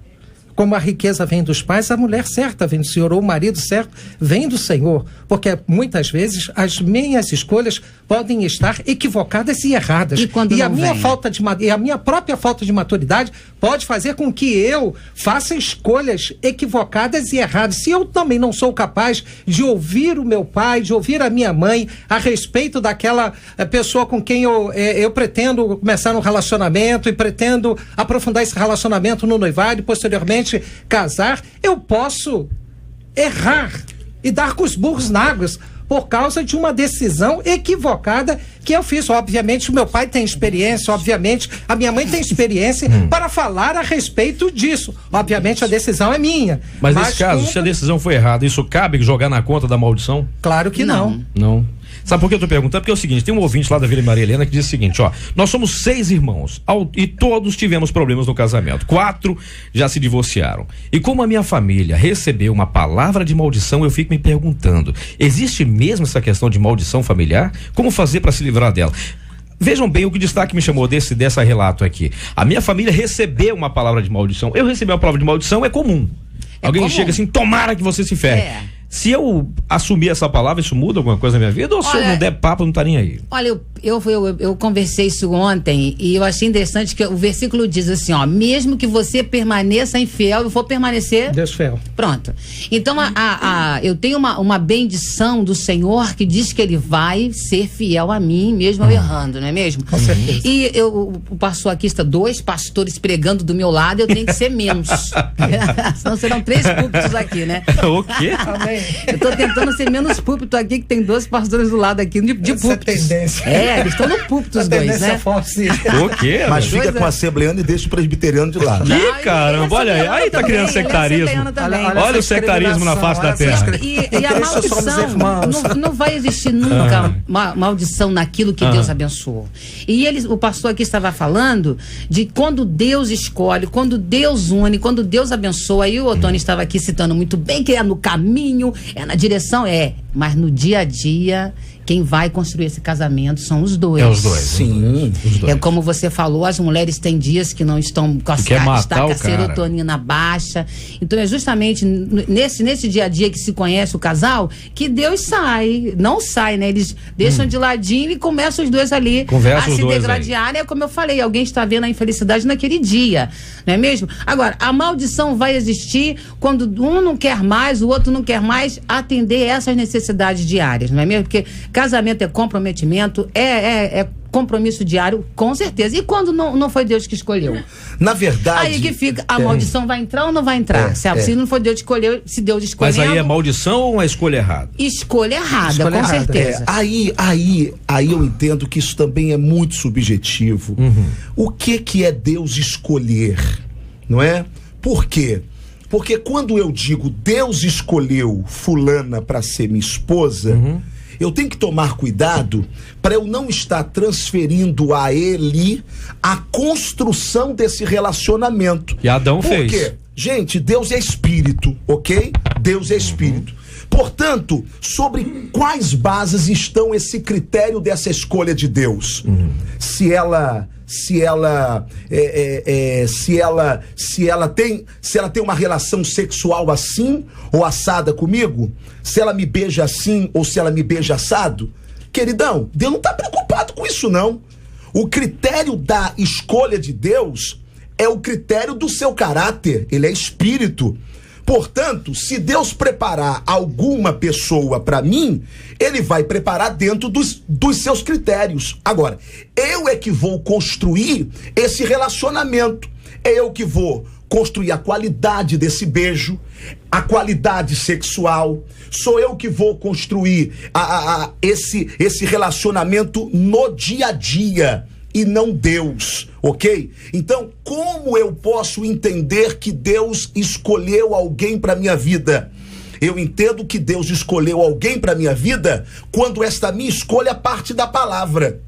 Como a riqueza vem dos pais, a mulher certa vem do Senhor, ou o marido certo vem do Senhor. Porque muitas vezes as minhas escolhas podem estar equivocadas e erradas. E a minha própria falta de maturidade pode fazer com que eu faça escolhas equivocadas e erradas. Se eu também não sou capaz de ouvir o meu pai, de ouvir a minha mãe a respeito daquela pessoa com quem eu pretendo começar um relacionamento e pretendo aprofundar esse relacionamento no noivado e posteriormente casar, eu posso errar e dar com os burros na água por causa de uma decisão equivocada que eu fiz. Obviamente o meu pai tem experiência, obviamente a minha mãe tem experiência para falar a respeito disso. Obviamente a decisão é minha. Mas nesse caso, se a decisão foi errada, isso cabe jogar na conta da maldição? Claro que não. Não. Sabe por que eu tô perguntando? Porque é o seguinte, tem um ouvinte lá da Vila Maria Helena que diz o seguinte, ó, nós somos 6 irmãos e todos tivemos problemas no casamento, 4 já se divorciaram, e como a minha família recebeu uma palavra de maldição, eu fico me perguntando, existe mesmo essa questão de maldição familiar? Como fazer para se livrar dela? Vejam bem o que destaque me chamou dessa relato aqui. A minha família recebeu uma palavra de maldição. Eu receber uma palavra de maldição é comum. Alguém chega assim, tomara que você se ferre. Se eu assumir essa palavra, isso muda alguma coisa na minha vida? Ou se eu não der papo, não tá nem aí? Olha, eu conversei isso ontem e eu achei interessante que o versículo diz assim, ó, mesmo que você permaneça infiel, eu vou permanecer desfiel. Pronto. Então, eu tenho uma bendição do Senhor que diz que ele vai ser fiel a mim, mesmo eu errando, não é mesmo? Com certeza. E o pastor aqui está 2 pastores pregando do meu lado, eu tenho que ser menos. Senão serão 3 púlpitos aqui, né? O quê? Amém. Eu tô tentando ser menos púlpito aqui, que tem 2 pastores do lado aqui de púlpitos. Eles estão no púlpito os dois, né? O quê? Mas fica com o assembleano e deixa o presbiteriano de lado. Ih, caramba, olha aí. Aí tá criando sectarismo. Olha o sectarismo na face da terra. E a maldição, não vai existir nunca maldição naquilo que Deus abençoou. E o pastor aqui estava falando de quando Deus escolhe, quando Deus une, quando Deus abençoa. Aí o Otônio estava aqui citando muito bem que é no caminho, é na direção, mas no dia a dia quem vai construir esse casamento são os dois. É os dois. Sim. Os dois. É como você falou, as mulheres têm dias que não estão com a serotonina baixa. Então é justamente nesse dia a dia que se conhece o casal que Deus não sai, né? Eles deixam de ladinho e começam os dois ali a se degradar. É como eu falei, alguém está vendo a infelicidade naquele dia, não é mesmo? Agora, a maldição vai existir quando um não quer mais, o outro não quer mais atender essas necessidades diárias, não é mesmo? Porque casamento é comprometimento, é compromisso diário, com certeza. E quando não foi Deus que escolheu? Na verdade... Aí que fica, a maldição vai entrar ou não vai entrar? Se não for Deus que escolheu, se Deus escolheu... Mas aí é maldição ou uma escolha errada? Escolha errada, com certeza. Aí eu entendo que isso também é muito subjetivo. O que é Deus escolher? Não é? Por quê? Porque quando eu digo Deus escolheu fulana para ser minha esposa... Eu tenho que tomar cuidado para eu não estar transferindo a ele a construção desse relacionamento. Que Adão fez. Por quê? Gente, Deus é espírito, ok? Deus é espírito. Portanto, sobre quais bases estão esse critério dessa escolha de Deus? Se ela tem uma relação sexual assim ou assada comigo, se ela me beija assim ou se ela me beija assado, queridão, Deus não está preocupado com isso não. O critério da escolha de Deus é o critério do seu caráter, ele é espírito. Portanto, se Deus preparar alguma pessoa para mim, ele vai preparar dentro dos seus critérios. Agora, eu é que vou construir esse relacionamento. É eu que vou construir a qualidade desse beijo, a qualidade sexual. Sou eu que vou construir esse relacionamento no dia a dia. E não Deus, ok? Então, como eu posso entender que Deus escolheu alguém para minha vida? Eu entendo que Deus escolheu alguém para minha vida quando esta minha escolha parte da palavra.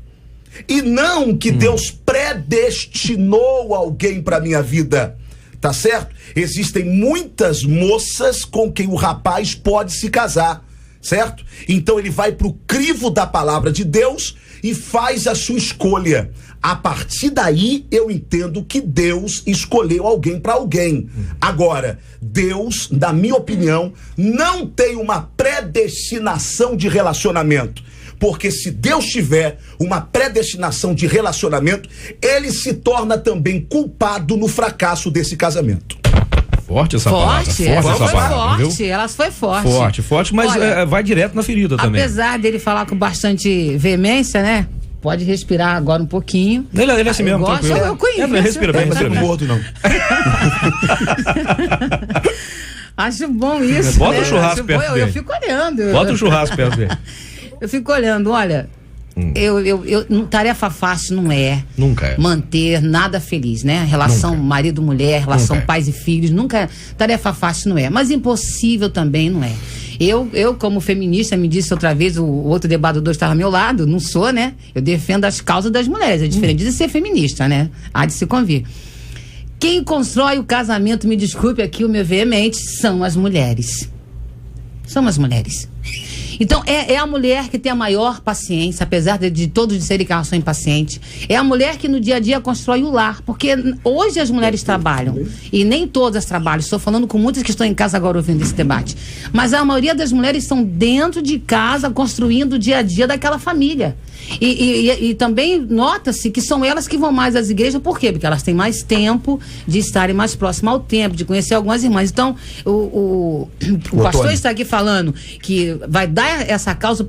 E não que Deus predestinou alguém para minha vida. Tá certo? Existem muitas moças com quem o rapaz pode se casar, certo? Então ele vai pro crivo da palavra de Deus e faz a sua escolha. A partir daí eu entendo que Deus escolheu alguém para alguém. Agora, Deus, na minha opinião, não tem uma predestinação de relacionamento. Porque se Deus tiver uma predestinação de relacionamento, ele se torna também culpado no fracasso desse casamento. Forte essa palavra. Forte essa palavra, forte. Elas foi forte. Forte, mas olha, vai direto na ferida também. Apesar dele falar com bastante veemência, né? Pode respirar agora um pouquinho. Ele é assim mesmo, tranquilo. Eu conheço. Ele respira bem, não é gordo, não. Acho bom isso. Bota o churrasco perto dele. Eu fico olhando. Bota o churrasco perto dele. Eu fico olhando, olha, tarefa fácil não é. Nunca é. Manter nada feliz, né? Relação marido-mulher, relação pais e filhos, nunca, tarefa fácil não é. Mas impossível também não é. Eu como feminista, me disse outra vez, o outro debatedor estava ao meu lado, não sou, né? Eu defendo as causas das mulheres, é diferente de ser feminista, né? Há de se convir. Quem constrói o casamento, me desculpe aqui o meu veemente, são as mulheres. São as mulheres. Então, é a mulher que tem a maior paciência, apesar de todos disserem que elas são impacientes. É a mulher que no dia a dia constrói o lar. Porque hoje as mulheres trabalham. E nem todas trabalham. Estou falando com muitas que estão em casa agora ouvindo esse debate. Mas a maioria das mulheres estão dentro de casa, construindo o dia a dia daquela família. E também nota-se que são elas que vão mais às igrejas. Por quê? Porque elas têm mais tempo de estarem mais próximas ao tempo, de conhecer algumas irmãs. Então, o pastor está aqui falando que vai dar essa causa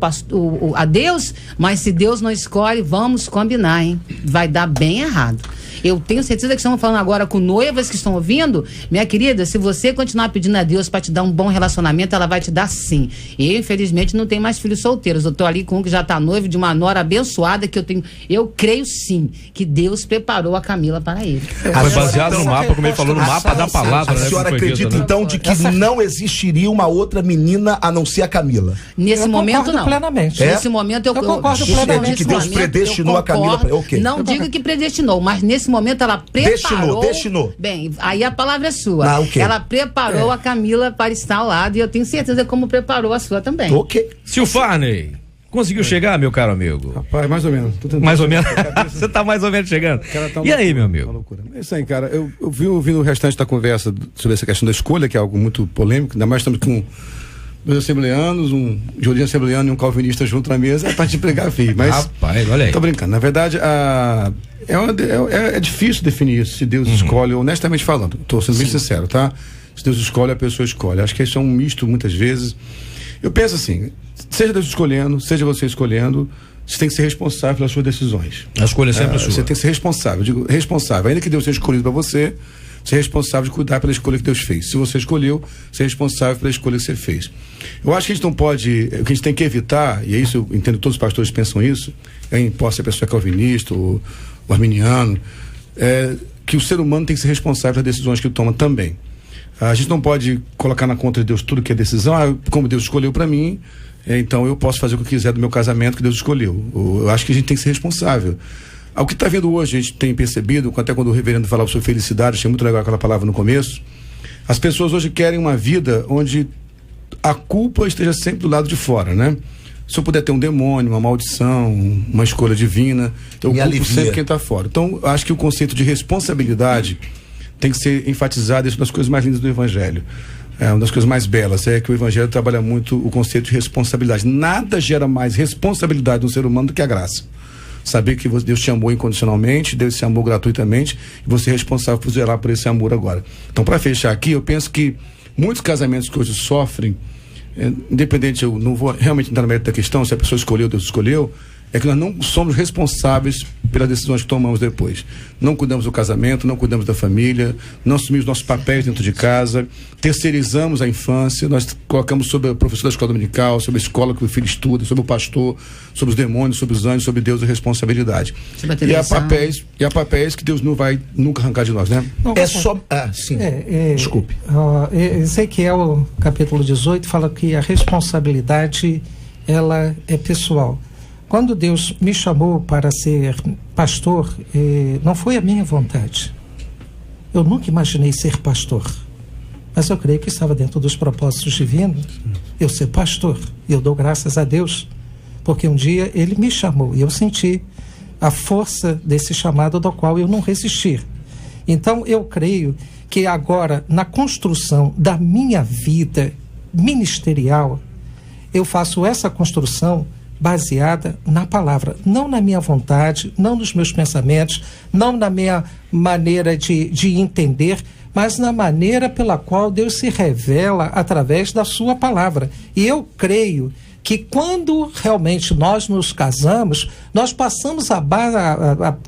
a Deus, mas se Deus não escolhe, vamos combinar, hein? Vai dar bem errado. Eu tenho certeza que estamos falando agora com noivas que estão ouvindo. Minha querida, se você continuar pedindo a Deus para te dar um bom relacionamento, ela vai te dar sim. Eu, infelizmente, não tenho mais filhos solteiros. Eu tô ali com um que já tá noivo de uma nora abençoada que eu tenho. Eu creio sim que Deus preparou a Camila para ele. Foi baseado no mapa, como ele falou, no mapa da palavra. A senhora acredita, então, de que não existiria uma outra menina a não ser a Camila? Nesse momento, não. Plenamente. Nesse momento, eu concordo plenamente. De que Deus predestinou a Camila para... Okay. Não digo que predestinou, mas nesse momento ela preparou. Destinou. Bem, aí a palavra é sua. Ela preparou a Camila para estar ao lado e eu tenho certeza como preparou a sua também. Ok. Silfarney, conseguiu chegar, meu caro amigo? Rapaz, mais ou menos. Mais ou menos? Você tá mais ou menos chegando. E aí, meu amigo? É isso aí, cara. Eu vi ouvindo o restante da conversa sobre essa questão da escolha, que é algo muito polêmico, ainda mais estamos com dois assembleanos, um jurismo assembleano e um calvinista junto na mesa, é pra te pregar filho. Mas, rapaz, olha aí. Tô brincando. Na verdade, é difícil definir isso, se Deus escolhe, honestamente falando. Tô sendo bem sincero, tá? Se Deus escolhe, a pessoa escolhe. Acho que isso é um misto, muitas vezes. Eu penso assim, seja Deus escolhendo, seja você escolhendo, você tem que ser responsável pelas suas decisões. A escolha é sempre sua. Você tem que ser responsável. Eu digo, responsável. Ainda que Deus tenha escolhido para você é responsável de cuidar pela escolha que Deus fez. Se você escolheu, você é responsável pela escolha que você fez. Eu acho que a gente não pode, o que a gente tem que evitar, e é isso, eu entendo que todos os pastores pensam isso, possa ser a pessoa calvinista ou arminiano, que o ser humano tem que ser responsável pelas decisões que ele toma também. A gente não pode colocar na conta de Deus tudo que é decisão, como Deus escolheu para mim, então eu posso fazer o que eu quiser do meu casamento que Deus escolheu. Eu acho que a gente tem que ser responsável. O que está vendo hoje, a gente tem percebido, até quando o reverendo falava sobre felicidade, achei muito legal aquela palavra no começo, as pessoas hoje querem uma vida onde a culpa esteja sempre do lado de fora, né? Se eu puder ter um demônio, uma maldição, uma escolha divina, eu culpo sempre quem está fora. Então, acho que o conceito de responsabilidade tem que ser enfatizado, isso é uma das coisas mais lindas do Evangelho. Uma das coisas mais belas é que o Evangelho trabalha muito o conceito de responsabilidade. Nada gera mais responsabilidade no ser humano do que a graça. Saber que Deus te amou incondicionalmente, Deus te amou gratuitamente, e você é responsável por zelar por esse amor agora. Então, para fechar aqui, eu penso que muitos casamentos que hoje sofrem, independente, eu não vou realmente entrar no mérito da questão, se a pessoa escolheu, Deus escolheu, é que nós não somos responsáveis pelas decisões que tomamos depois. Não cuidamos do casamento, não cuidamos da família, não assumimos nossos papéis dentro de casa, terceirizamos a infância, nós colocamos sobre o professor da escola dominical, sobre a escola que o filho estuda, sobre o pastor, sobre os demônios, sobre os anjos, sobre Deus a responsabilidade. E há papéis que Deus não vai nunca arrancar de nós, né? Não, sim. Desculpe. Ezequiel, capítulo 18, fala que a responsabilidade, ela é pessoal. Quando Deus me chamou para ser pastor, não foi a minha vontade. Eu nunca imaginei ser pastor. Mas eu creio que estava dentro dos propósitos divinos eu ser pastor. E eu dou graças a Deus, porque um dia Ele me chamou e eu senti a força desse chamado do qual eu não resisti. Então eu creio que agora, na construção da minha vida ministerial, eu faço essa construção baseada na palavra, não na minha vontade, não nos meus pensamentos, não na minha maneira de entender, mas na maneira pela qual Deus se revela através da sua palavra. E eu creio que quando realmente nós nos casamos, nós passamos a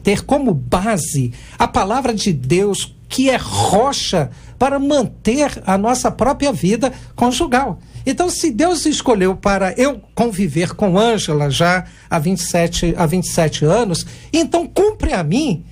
ter como base a palavra de Deus, que é rocha para manter a nossa própria vida conjugal. Então, se Deus escolheu para eu conviver com Ângela já há 27 anos, então cumpre a mim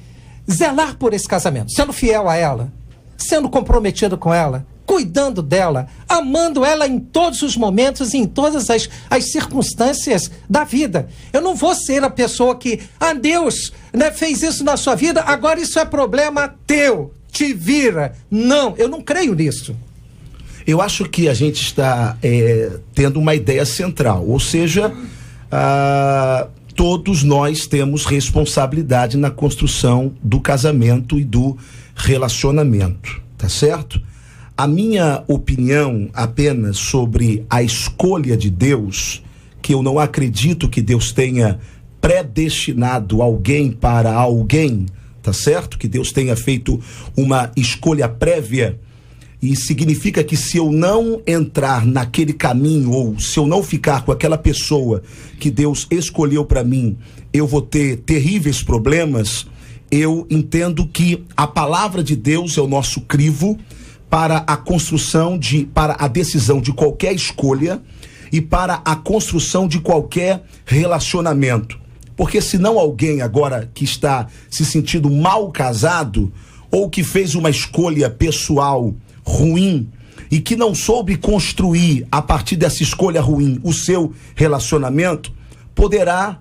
zelar por esse casamento, sendo fiel a ela, sendo comprometido com ela, cuidando dela, amando ela em todos os momentos e em todas as circunstâncias da vida. Eu não vou ser a pessoa que, Deus, fez isso na sua vida, agora isso é problema teu, te vira. Não, eu não creio nisso. Eu acho que a gente está tendo uma ideia central, ou seja, todos nós temos responsabilidade na construção do casamento e do relacionamento, tá certo? A minha opinião apenas sobre a escolha de Deus, que eu não acredito que Deus tenha predestinado alguém para alguém, tá certo? Que Deus tenha feito uma escolha prévia. E significa que se eu não entrar naquele caminho, ou se eu não ficar com aquela pessoa que Deus escolheu para mim, eu vou ter terríveis problemas. Eu entendo que a palavra de Deus é o nosso crivo para a construção para a decisão de qualquer escolha e para a construção de qualquer relacionamento. Porque senão alguém agora que está se sentindo mal casado, ou que fez uma escolha pessoal ruim e que não soube construir a partir dessa escolha ruim o seu relacionamento, poderá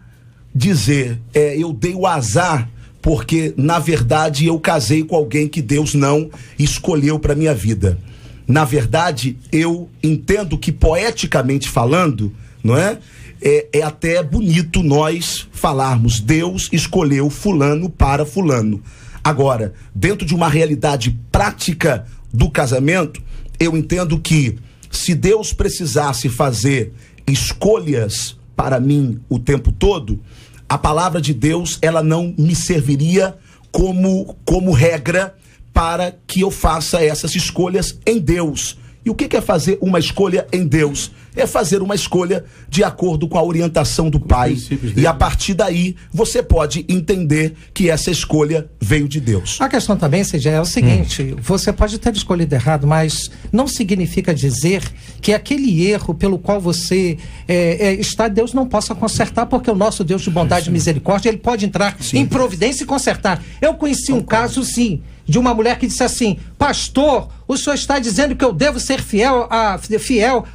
dizer, eu dei o azar porque na verdade eu casei com alguém que Deus não escolheu para minha vida. Na verdade, eu entendo que poeticamente falando, não é? É até bonito nós falarmos, Deus escolheu fulano para fulano. Agora, dentro de uma realidade prática do casamento, eu entendo que se Deus precisasse fazer escolhas para mim o tempo todo, a palavra de Deus, ela não me serviria como regra para que eu faça essas escolhas em Deus. E o que é fazer uma escolha em Deus? É fazer uma escolha de acordo com a orientação do Pai. E a partir daí, você pode entender que essa escolha veio de Deus. A questão também, Cid, é o seguinte, você pode ter escolhido errado, mas não significa dizer que aquele erro pelo qual você está, Deus não possa consertar, porque o nosso Deus de bondade e misericórdia, Ele pode entrar em providência e consertar. Eu conheci um caso, sim, de uma mulher que disse assim, pastor, o senhor está dizendo que eu devo ser fiel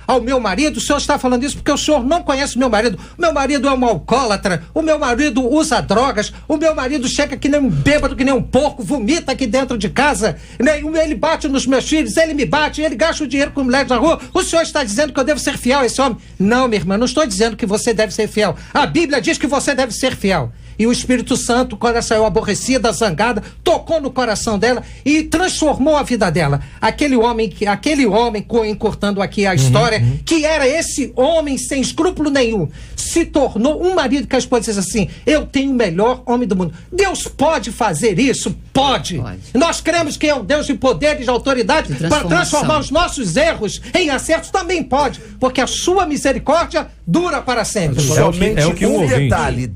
ao meu marido? O senhor está falando isso porque o senhor não conhece o meu marido. O meu marido é um alcoólatra, o meu marido usa drogas, o meu marido chega que nem um bêbado, que nem um porco, vomita aqui dentro de casa, né? Ele bate nos meus filhos, ele me bate, ele gasta o dinheiro com mulheres na rua. O senhor está dizendo que eu devo ser fiel a esse homem? Não, minha irmã, não estou dizendo que você deve ser fiel. A Bíblia diz que você deve ser fiel. e o Espírito Santo, quando ela saiu aborrecida, zangada, tocou no coração dela e transformou a vida dela. Aquele homem, encurtando aqui a história, que era esse homem sem escrúpulo nenhum, se tornou um marido que a esposa diz assim: eu tenho o melhor homem do mundo. Deus pode fazer isso? Pode. Nós cremos que é um Deus de poder e de autoridade para transformar os nossos erros em acertos. Também pode, porque a sua misericórdia dura para sempre. Somente um detalhe: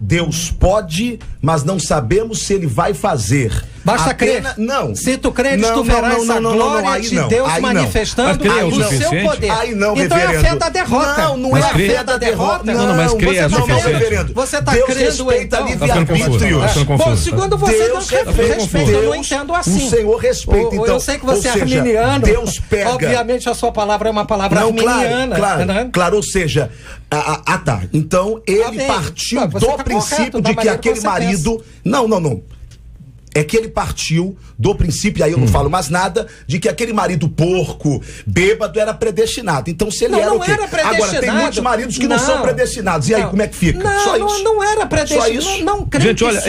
Deus pode, mas não sabemos se ele vai fazer. Basta crer. Não. Se tu creres, tu verás a glória de Deus manifestando o seu poder. Aí não, então reverendo. é a fé da derrota. Não é a fé da derrota. Não, mas crer é suficiente. Você está Deus crendo respeita então? livre-arbítrio. Bom, segundo você, Deus respeita. Eu não entendo assim. O Senhor respeita, então. Eu sei que você é arminiano. Deus pega. Obviamente a sua palavra é uma palavra arminiana. Claro, ou seja, tá. Então ele partiu do princípio de que aquele marido... Não. É que ele partiu do princípio, e aí eu não falo mais nada, de que aquele marido porco, bêbado, era predestinado. Então, se ele era o quê? Agora, tem muitos maridos que não são predestinados. E aí, como é que fica? Só isso. Não era predestinado. Só isso. Não creio. Gente, olha,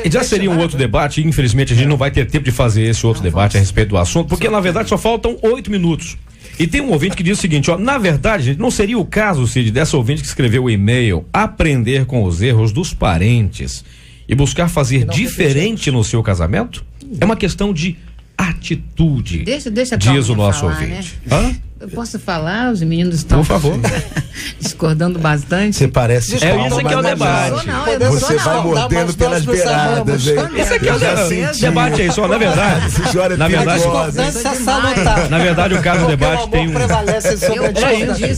já seria um outro debate. Infelizmente, a gente não vai ter tempo de fazer esse outro debate a respeito do assunto, porque, na verdade, só faltam 8 minutos. E tem um ouvinte que diz o seguinte, na verdade, gente, não seria o caso, Cid, dessa ouvinte que escreveu o e-mail, aprender com os erros dos parentes e buscar fazer diferente no seu casamento? É uma questão de atitude, deixa diz o nosso falar, ouvinte. Né? Eu posso falar? Os meninos estão por favor discordando bastante. Você parece isso aqui é o debate. Você vai mordendo pelas beiradas. Esse aqui é o debate aí, só na verdade. Na verdade, o caso do debate tem um...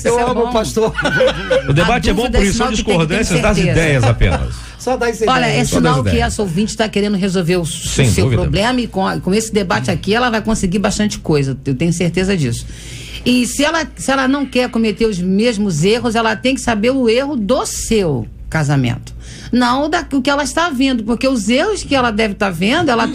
Eu amo o pastor. O debate é bom por isso, são discordâncias das ideias apenas. Olha, é sinal que essa ouvinte está querendo resolver o seu problema, e com esse debate aqui ela vai conseguir bastante coisa, eu tenho certeza disso. E se ela não quer cometer os mesmos erros, ela tem que saber o erro do seu casamento, não o que ela está vendo, porque os erros que ela deve estar vendo, ela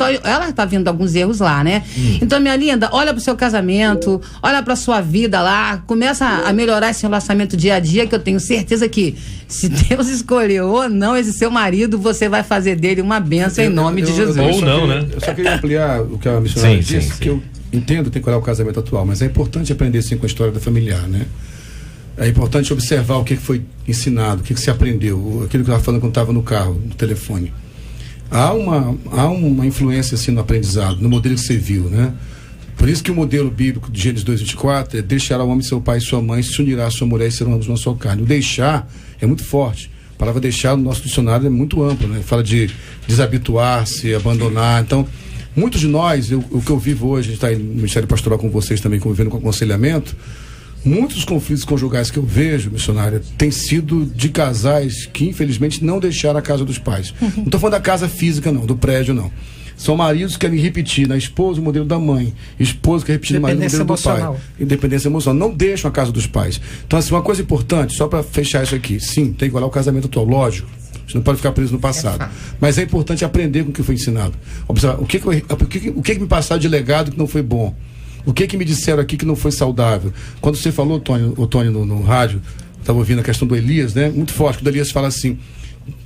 está vendo alguns erros lá, né? Então, minha linda, olha pro seu casamento, olha pra sua vida lá, começa a melhorar esse relacionamento dia a dia, que eu tenho certeza que, se Deus escolheu ou não esse seu marido, você vai fazer dele uma bênção em nome de Jesus. Ou não, né? Eu só queria ampliar o que a missionária disse, que eu entendo, tem que olhar o casamento atual, mas é importante aprender sim com a história da familiar, né? É importante observar o que foi ensinado, o que se aprendeu, aquilo que eu estava falando quando estava no carro, no telefone. Há uma influência assim no aprendizado, no modelo que você viu, né? Por isso que o modelo bíblico de Gênesis 2:24 é: deixará o homem seu pai e sua mãe, se unirá a sua mulher e serão ambos uma só carne. O deixar é muito forte. A palavra deixar no nosso dicionário é muito amplo, né? Fala de desabituar-se, abandonar. Então, muitos de nós, o que eu vivo hoje, a gente está no Ministério Pastoral com vocês também, convivendo com aconselhamento. Muitos conflitos conjugais que eu vejo, missionária, têm sido de casais que infelizmente não deixaram a casa dos pais. Não estou falando da casa física não, do prédio não. São maridos que querem repetir na esposa o modelo da mãe, esposa que repete no marido o modelo do pai. Independência emocional. Não deixam a casa dos pais. Então, assim, uma coisa importante, só para fechar isso aqui, sim, tem que olhar o casamento atual, lógico. Você não pode ficar preso no passado. Mas é importante aprender com o que foi ensinado. Observar o que me passaram de legado que não foi bom. O que me disseram aqui que não foi saudável? Quando você falou, Tony, no rádio, estava ouvindo a questão do Elias, né? Muito forte, quando o Elias fala assim,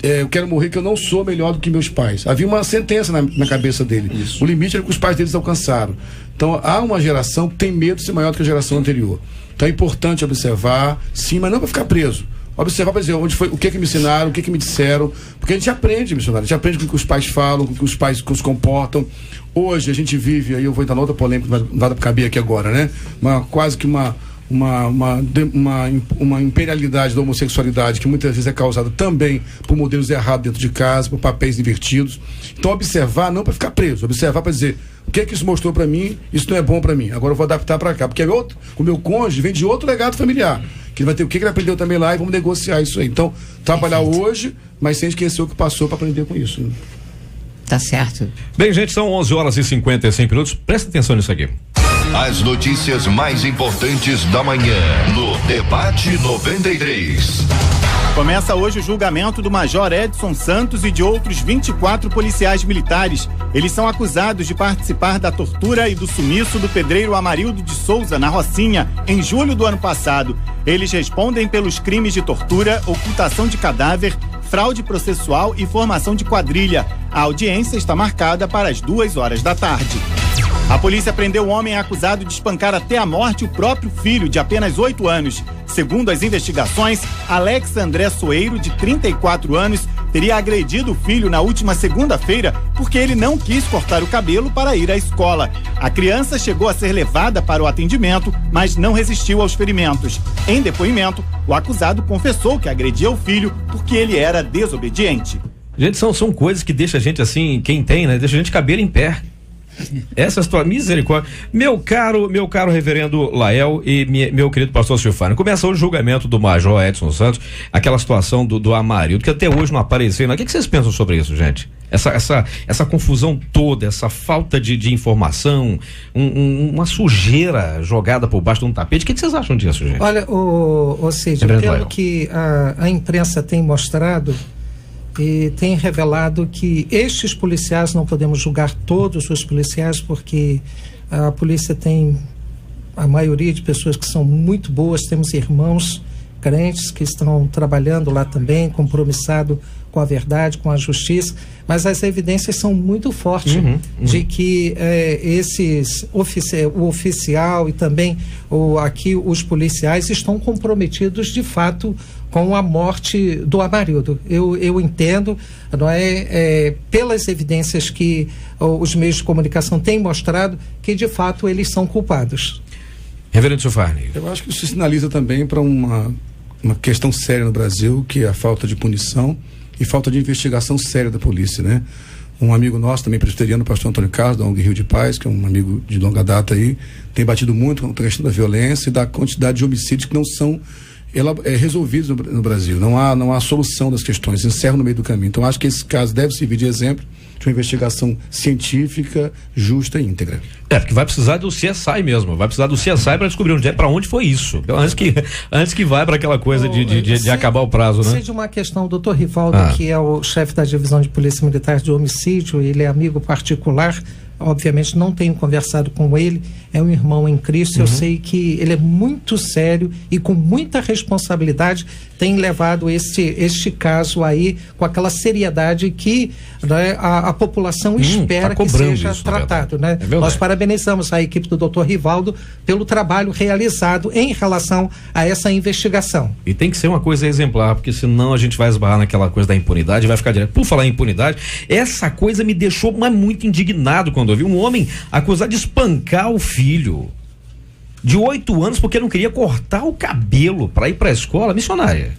eu quero morrer que eu não sou melhor do que meus pais. Havia uma sentença na cabeça dele. Isso. O limite era que os pais deles alcançaram. Então, há uma geração que tem medo de ser maior do que a geração anterior. Então, é importante observar, sim, mas não para ficar preso. Observar para dizer onde foi, o que me ensinaram, o que me disseram, porque a gente aprende, missionário, a gente aprende com o que os pais falam, com o que os pais se comportam. Hoje a gente vive, aí eu vou entrar na outra polêmica, não vai dar para caber aqui agora, né? Quase que uma imperialidade da homossexualidade, que muitas vezes é causada também por modelos errados dentro de casa, por papéis invertidos. Então, observar não para ficar preso, observar para dizer o que isso mostrou para mim, isso não é bom para mim, agora eu vou adaptar para cá, porque o meu cônjuge vem de outro legado familiar, que ele vai ter o que ele aprendeu também lá, e vamos negociar isso aí. Então, trabalhar hoje, mas sem esquecer o que passou para aprender com isso, né? Tá certo. Bem, gente, são 11h55. Presta atenção nisso aqui. As notícias mais importantes da manhã no Debate 93. Começa hoje o julgamento do Major Edson Santos e de outros 24 policiais militares. Eles são acusados de participar da tortura e do sumiço do pedreiro Amarildo de Souza, na Rocinha, em julho do ano passado. Eles respondem pelos crimes de tortura, ocultação de cadáver, fraude processual e formação de quadrilha. A audiência está marcada para as 2h da tarde. A polícia prendeu o homem acusado de espancar até a morte o próprio filho, de apenas 8 anos. Segundo as investigações, Alex André Soeiro, de 34 anos, teria agredido o filho na última segunda-feira porque ele não quis cortar o cabelo para ir à escola. A criança chegou a ser levada para o atendimento, mas não resistiu aos ferimentos. Em depoimento, o acusado confessou que agredia o filho porque ele era desobediente. Gente, são coisas que deixam a gente assim, quem tem, né? Deixa a gente cabelo em pé. Essa é a tua misericórdia. Meu caro reverendo Lael e meu querido pastor Silvano, começa o julgamento do Major Edson Santos, aquela situação do Amarildo, que até hoje não apareceu. O que vocês pensam sobre isso, gente? Essa confusão toda, essa falta de informação, uma sujeira jogada por baixo de um tapete. O que vocês acham disso, gente? Olha, ou seja, pelo que a imprensa tem mostrado e tem revelado que estes policiais, não podemos julgar todos os policiais, porque a polícia tem a maioria de pessoas que são muito boas, temos irmãos crentes que estão trabalhando lá também, compromissado com a verdade, com a justiça, mas as evidências são muito fortes de que o oficial e também aqui os policiais estão comprometidos de fato com a morte do Amarildo. Eu entendo, não é, pelas evidências que os meios de comunicação têm mostrado, que de fato eles são culpados. Reverendo Silfarni. Eu acho que isso sinaliza também para uma questão séria no Brasil, que é a falta de punição e falta de investigação séria da polícia, né? Um amigo nosso, também presbiteriano, o pastor Antônio Carlos, da ONG Rio de Paz, que é um amigo de longa data aí, tem batido muito contra a questão da violência e da quantidade de homicídios que não são resolvidos no Brasil. Não há solução das questões, encerram no meio do caminho. Então acho que esse caso deve servir de exemplo de uma investigação científica, justa e íntegra. Porque vai precisar do CSI mesmo, vai precisar do CSI para descobrir para onde foi isso, antes que vai para aquela coisa de acabar o prazo, né? Seja uma questão, o doutor Rivaldo, que é o chefe da divisão de polícia militar de homicídio, ele é amigo particular, obviamente não tenho conversado com ele, é um irmão em Cristo, eu sei que ele é muito sério e com muita responsabilidade tem levado este caso aí com aquela seriedade que, né, a população espera que seja tratado, né? Nós parabenizamos a equipe do doutor Rivaldo pelo trabalho realizado em relação a essa investigação. E tem que ser uma coisa exemplar, porque senão a gente vai esbarrar naquela coisa da impunidade e vai ficar direto. Por falar em impunidade, essa coisa me deixou muito indignado quando eu vi um homem acusado de espancar o filho de 8 anos porque não queria cortar o cabelo para ir para a escola missionária.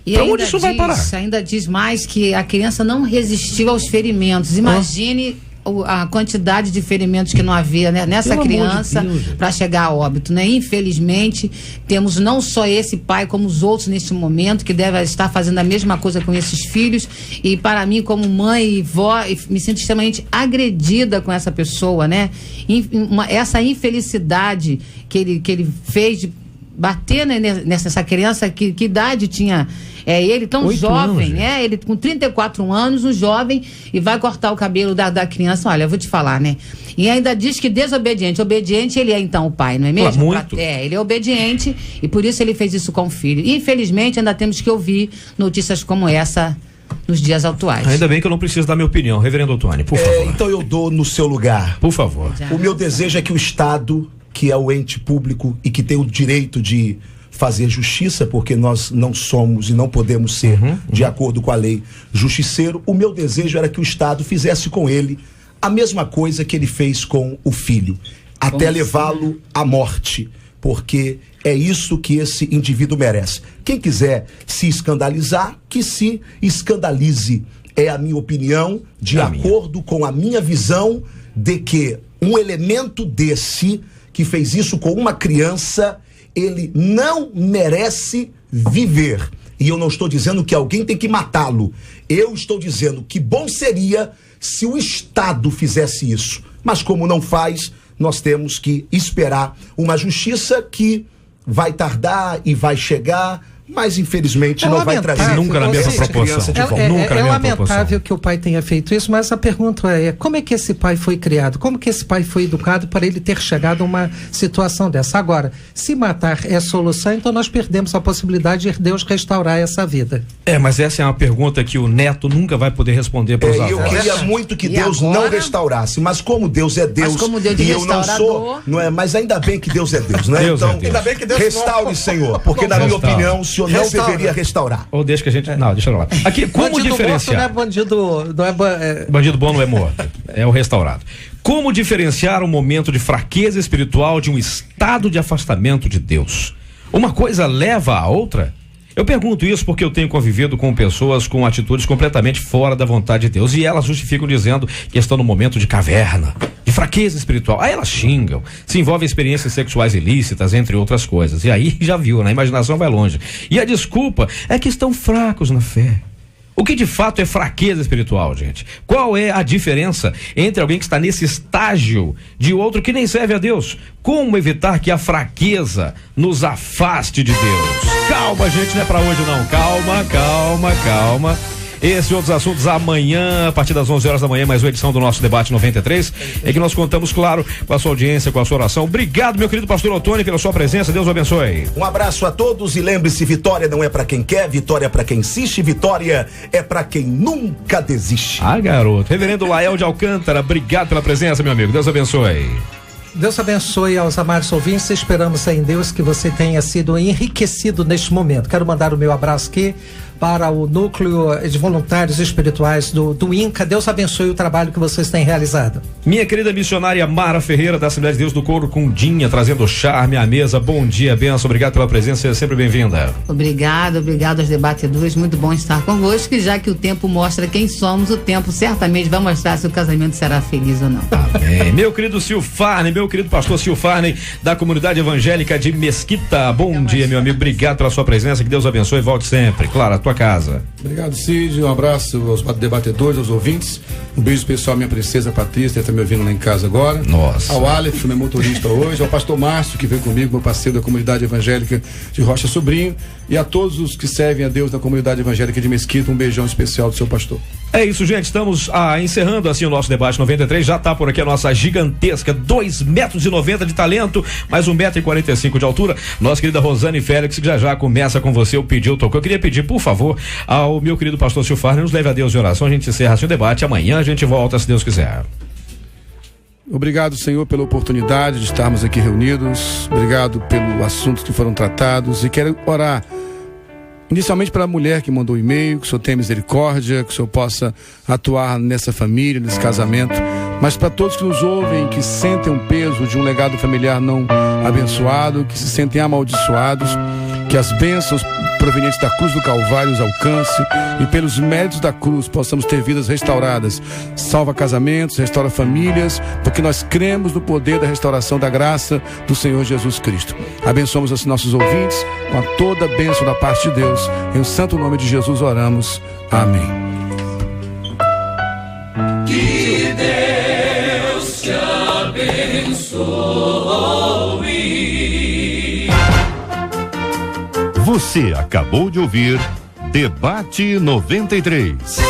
E pra onde isso vai parar? Ainda diz mais que a criança não resistiu aos ferimentos. Imagine a quantidade de ferimentos que não havia, né, nessa criança para chegar a óbito, né? Infelizmente, temos não só esse pai, como os outros neste momento, que devem estar fazendo a mesma coisa com esses filhos. E para mim, como mãe e vó, me sinto extremamente agredida com essa pessoa, né? Essa infelicidade que ele fez de bater, né, nessa criança, que idade tinha ele tão jovem, ele com 34 anos, um jovem, e vai cortar o cabelo da criança. Olha, eu vou te falar, né? E ainda diz que desobediente. Obediente ele é então o pai, não é mesmo? Muito. Ele é obediente e por isso ele fez isso com o filho. Infelizmente ainda temos que ouvir notícias como essa nos dias atuais. Ainda bem que eu não preciso dar minha opinião. Reverendo Antônio, por favor. Então eu dou no seu lugar. Por favor. O meu desejo é que o Estado, que é o ente público e que tem o direito de fazer justiça, porque nós não somos e não podemos ser, de acordo com a lei, justiceiro, o meu desejo era que o Estado fizesse com ele a mesma coisa que ele fez com o filho, até levá-lo à morte, porque é isso que esse indivíduo merece. Quem quiser se escandalizar, que se escandalize. É a minha opinião, de acordo com a minha visão de que um elemento desse, que fez isso com uma criança, ele não merece viver. E eu não estou dizendo que alguém tem que matá-lo. Eu estou dizendo que bom seria se o Estado fizesse isso. Mas como não faz, nós temos que esperar uma justiça que vai tardar e vai chegar, mas infelizmente não vai trazer nunca na mesma proporção. É lamentável que o pai tenha feito isso, mas a pergunta é: como é que esse pai foi criado? Como que esse pai foi educado para ele ter chegado a uma situação dessa? Agora, se matar é a solução, então nós perdemos a possibilidade de Deus restaurar essa vida. Mas essa é uma pergunta que o neto nunca vai poder responder para os avós. Eu queria muito que Deus não restaurasse, mas como Deus é Deus, e eu não sou, não é? Mas ainda bem que Deus é Deus, né? Deus então, é Deus. ainda bem que Deus restaure, Senhor, porque na minha opinião, o Senhor não deveria restaurar. Ou deixa que a gente... Não, deixa eu lá. Aqui, como bandido diferenciar... Morto não é bandido... Bandido bom não é morto, é o restaurado. Como diferenciar um momento de fraqueza espiritual de um estado de afastamento de Deus? Uma coisa leva a outra? Eu pergunto isso porque eu tenho convivido com pessoas com atitudes completamente fora da vontade de Deus e elas justificam dizendo que estão no momento de caverna, de fraqueza espiritual. Aí elas xingam, se envolvem em experiências sexuais ilícitas, entre outras coisas. E aí já viu, né? A imaginação vai longe. E a desculpa é que estão fracos na fé. O que de fato é fraqueza espiritual, gente? Qual é a diferença entre alguém que está nesse estágio de outro que nem serve a Deus? Como evitar que a fraqueza nos afaste de Deus? Calma, gente, não é pra hoje não. Calma. Esse e outros assuntos amanhã, a partir das 11 horas da manhã, mais uma edição do nosso Debate 93, é que nós contamos, claro, com a sua audiência, com a sua oração. Obrigado, meu querido pastor Otônio, pela sua presença. Deus o abençoe. Um abraço a todos e lembre-se, vitória não é pra quem quer, vitória é pra quem insiste, vitória é pra quem nunca desiste. Garoto. Reverendo Lael de Alcântara, obrigado pela presença, meu amigo. Deus abençoe. Deus abençoe aos amados ouvintes. Esperamos em Deus que você tenha sido enriquecido neste momento. Quero mandar o meu abraço aqui para o núcleo de voluntários espirituais do INCA. Deus abençoe o trabalho que vocês têm realizado. Minha querida missionária Mara Ferreira, da Assembleia de Deus do Couro Cundinha, trazendo charme à mesa. Bom dia, benção, obrigado pela presença, seja sempre bem-vinda. Obrigado aos debatedores, muito bom estar convosco, e já que o tempo mostra quem somos, o tempo certamente vai mostrar se o casamento será feliz ou não. Amém. Meu querido Silfarney, meu querido pastor Silfarney, da comunidade evangélica de Mesquita, bom dia, meu amigo, obrigado pela sua presença, que Deus abençoe e volte sempre. Claro, a tua casa. Obrigado, Cid, um abraço aos debatedores, aos ouvintes, um beijo especial à minha princesa Patrícia, que está me ouvindo lá em casa agora. Nossa. Ao Aleph, meu motorista hoje, ao pastor Márcio, que veio comigo, meu parceiro da comunidade evangélica de Rocha Sobrinho, e a todos os que servem a Deus da comunidade evangélica de Mesquita, um beijão especial do seu pastor. É isso, gente, estamos encerrando assim o nosso Debate 93, já está por aqui a nossa gigantesca 2,90 metros de talento, mais 1,45 m de altura, nossa querida Rosane Félix, que já começa com você, o pediu, tocou. Eu queria pedir, por favor, ao meu querido pastor Silfarney, nos leve a Deus de oração, a gente encerra assim o debate, amanhã a gente volta, se Deus quiser. Obrigado, Senhor, pela oportunidade de estarmos aqui reunidos, obrigado pelos assuntos que foram tratados, e quero orar inicialmente para a mulher que mandou o e-mail, que o Senhor tenha misericórdia, que o Senhor possa atuar nessa família, nesse casamento, mas para todos que nos ouvem, que sentem um peso de um legado familiar não abençoado, que se sentem amaldiçoados, que as bênçãos provenientes da cruz do Calvário os alcance e pelos méritos da cruz possamos ter vidas restauradas. Salva casamentos, restaura famílias, porque nós cremos no poder da restauração da graça do Senhor Jesus Cristo. Abençoamos os nossos ouvintes com toda a bênção da parte de Deus. Em o santo nome de Jesus oramos. Amém. Que Deus te abençoe. Você acabou de ouvir Debate 93.